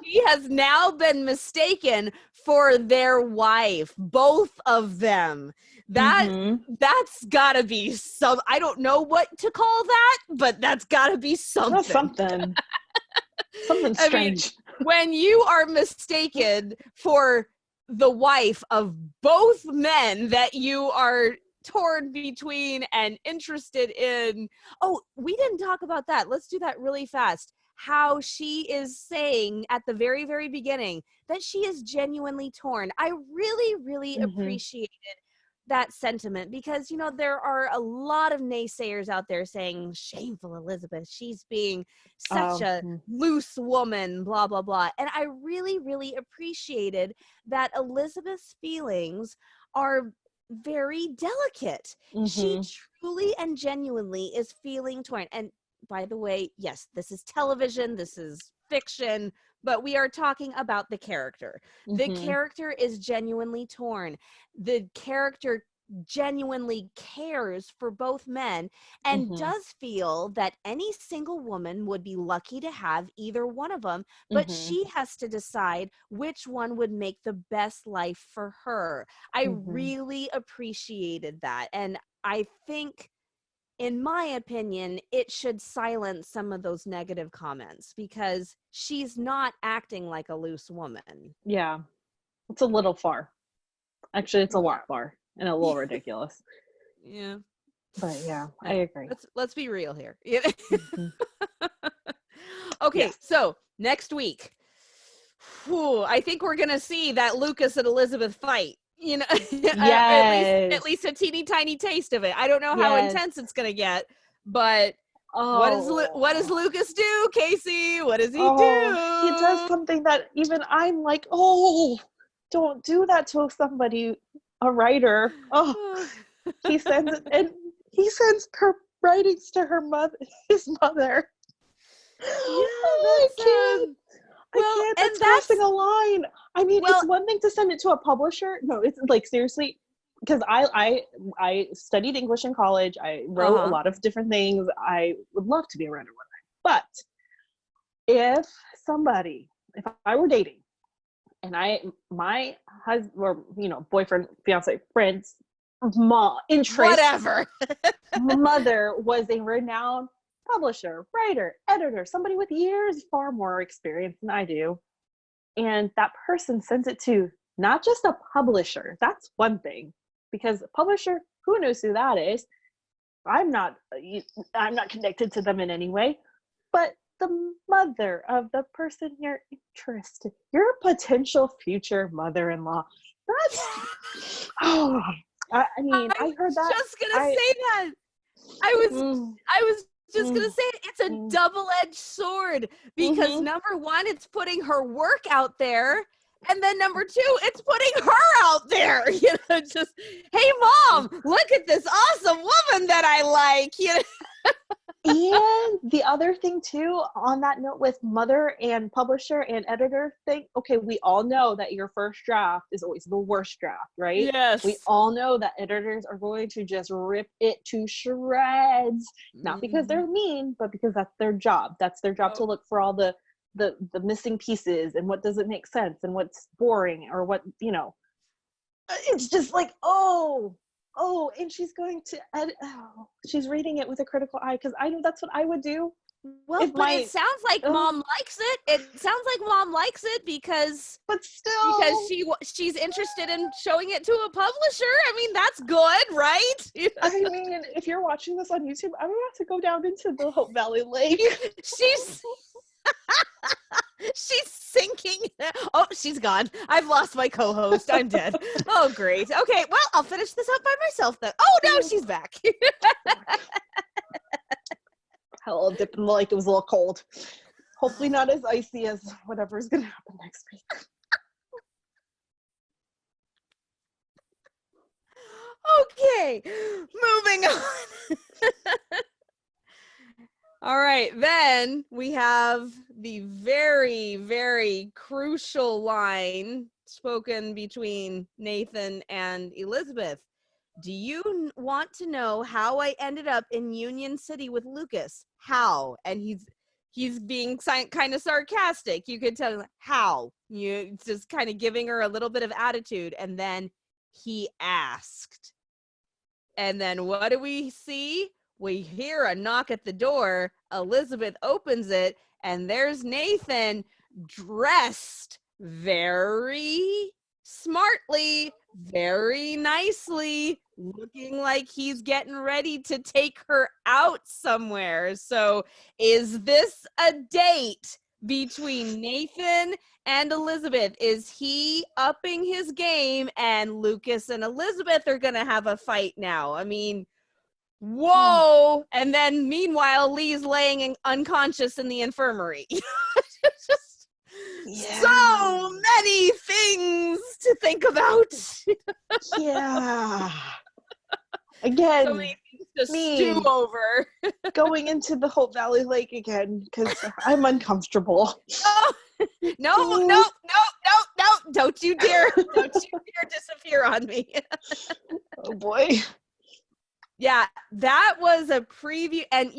She has now been mistaken for their wife, both of them. That's gotta be some, I don't know what to call that, but that's gotta be something. That's something. Something strange. I mean, when you are mistaken for the wife of both men that you are torn between and interested in. Oh, we didn't talk about that. Let's do that really fast. How she is saying at the very, very beginning that she is genuinely torn. I really, really appreciated that sentiment because, there are a lot of naysayers out there saying, shameful Elizabeth, she's being such a loose woman, blah, blah, blah. And I really, really appreciated that Elizabeth's feelings are very delicate. She truly and genuinely is feeling torn. And by the way, yes, this is television, this is fiction, but we are talking about the character. The character is genuinely torn. The character genuinely cares for both men and does feel that any single woman would be lucky to have either one of them, but she has to decide which one would make the best life for her. I really appreciated that, and I think, in my opinion, it should silence some of those negative comments because she's not acting like a loose woman. Yeah, it's a little far. Actually, it's a lot far and a little ridiculous. Yeah. But yeah, I agree. Let's be real here. Okay, so next week, I think we're gonna see that Lucas and Elizabeth fight. You know, at least a teeny tiny taste of it. I don't know how intense it's gonna get, but what does Lucas do, Kaycee? What does he do? He does something that even I'm like, oh, don't do that to somebody, a writer. Oh, he sends her writings to her mother, his mother. I can't. That's crossing a line. I mean, it's one thing to send it to a publisher. No, it's like, seriously, because I studied English in college. I wrote a lot of different things. I would love to be a writer one day. But if I were dating, and my husband, or boyfriend, fiance, friend's mom, interest, whatever, mother was a renowned publisher, writer, editor, somebody with years far more experience than I do, and that person sends it to not just a publisher. That's one thing, because a publisher, who knows who that is? I'm not connected to them in any way, but the mother of the person you're interested, your potential future mother-in-law. That's I mean, I heard that. Just gonna say that. I was just gonna say it's a double-edged sword, because number one, it's putting her work out there, and then number two, it's putting her out there. Just, hey mom, look at this awesome woman that I like. And the other thing too, on that note, with mother and publisher and editor thing, okay, we all know that your first draft is always the worst draft, right? Yes. We all know that editors are going to just rip it to shreds, not because they're mean, but because that's their job. That's their job to look for all the missing pieces and what doesn't make sense and what's boring or what, it's just like, and she's going to edit. Oh, she's reading it with a critical eye, because I know that's what I would do. Well, it sounds like mom likes it. It sounds like mom likes it because she's interested in showing it to a publisher. I mean, that's good, right? I mean, if you're watching this on YouTube, I'm gonna have to go down into the Hope Valley Lake. She's sinking. Oh, she's gone. I've lost my co-host. I'm dead. Oh, great. Okay, well, I'll finish this up by myself then. Oh, no, she's back. Had a little dip in the lake. It was a little cold. Hopefully not as icy as whatever's going to happen next week. Okay, moving on. All right, then we have the very, very crucial line spoken between Nathan and Elizabeth. Do you want to know how I ended up in Union City with Lucas? How? And he's being kind of sarcastic. You could tell him how. You just kind of giving her a little bit of attitude, and then he asked. And then what do we see? We hear a knock at the door. Elizabeth opens it, and there's Nathan, dressed very smartly, very nicely, looking like he's getting ready to take her out somewhere. So is this a date between Nathan and Elizabeth? Is he upping his game, and Lucas and Elizabeth are going to have a fight now? I mean, whoa. And then meanwhile, Lee's laying unconscious in the infirmary. Just so many things to think about. Yeah. Again, so many things to stew over. Going into the Hope Valley Lake again because I'm uncomfortable. No. Don't you dare disappear on me. Oh boy. Yeah, that was a preview. And,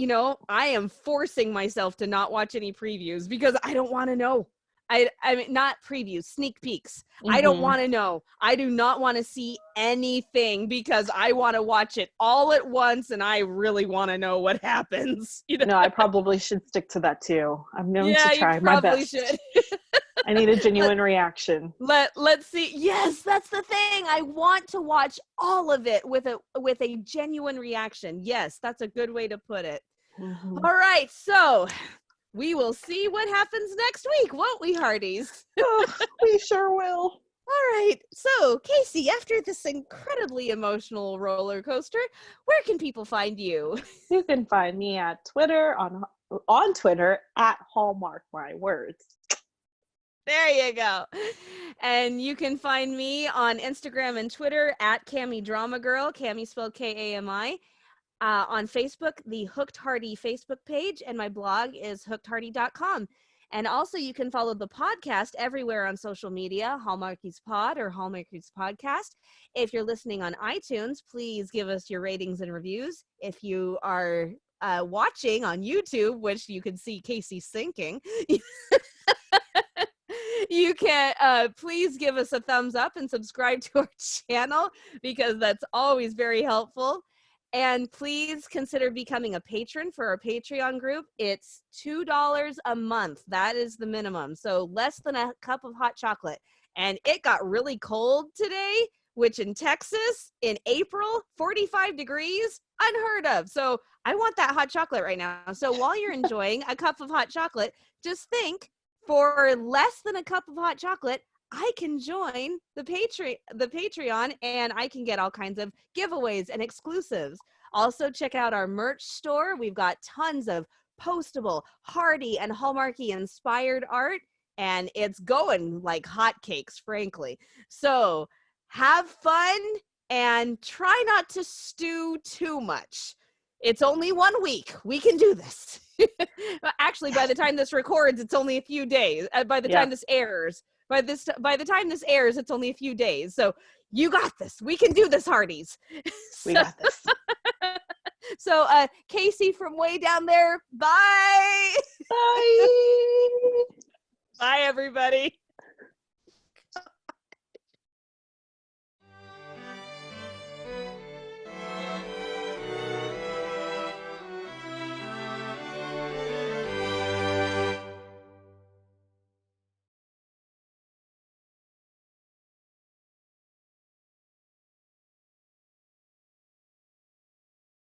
I am forcing myself to not watch any previews because I don't want to know. I mean, not previews, sneak peeks. I don't want to know. I do not want to see anything because I want to watch it all at once and I really want to know what happens. No, I probably should stick to that too. I'm going to try my best. Should. I need a genuine reaction. Let's see. Yes, that's the thing. I want to watch all of it with a genuine reaction. Yes, that's a good way to put it. All right, so we will see what happens next week, won't we, Hearties? Oh, we sure will. All right. So, Kaycee, after this incredibly emotional roller coaster, where can people find you? You can find me at Twitter on Twitter at Hallmark My Words. There you go. And you can find me on Instagram and Twitter at Kami Drama Girl, Kami spelled Kami. On Facebook, the Hooked Hardy Facebook page, and my blog is hookedhardy.com. And also you can follow the podcast everywhere on social media, Hallmarkies Pod or Hallmarkies Podcast. If you're listening on iTunes, please give us your ratings and reviews. If you are watching on YouTube, which you can see Kaycee sinking, you can please give us a thumbs up and subscribe to our channel because that's always very helpful. And please consider becoming a patron for our Patreon group. It's $2 a month. That is the minimum. So less than a cup of hot chocolate. And it got really cold today, which in Texas in April, 45 degrees, unheard of. So I want that hot chocolate right now. So while you're enjoying a cup of hot chocolate, just think, for less than a cup of hot chocolate, I can join the Patreon and I can get all kinds of giveaways and exclusives. Also, check out our merch store. We've got tons of postable, Hardy, and Hallmarky inspired art, and it's going like hotcakes, frankly. So have fun and try not to stew too much. It's only 1 week. We can do this. Actually, by the time this records, it's only a few days. By the time this airs, by the time this airs, it's only a few days. So you got this. We can do this, Hearties. We got this. So, Kaycee from way down there. Bye. Bye. Bye, everybody.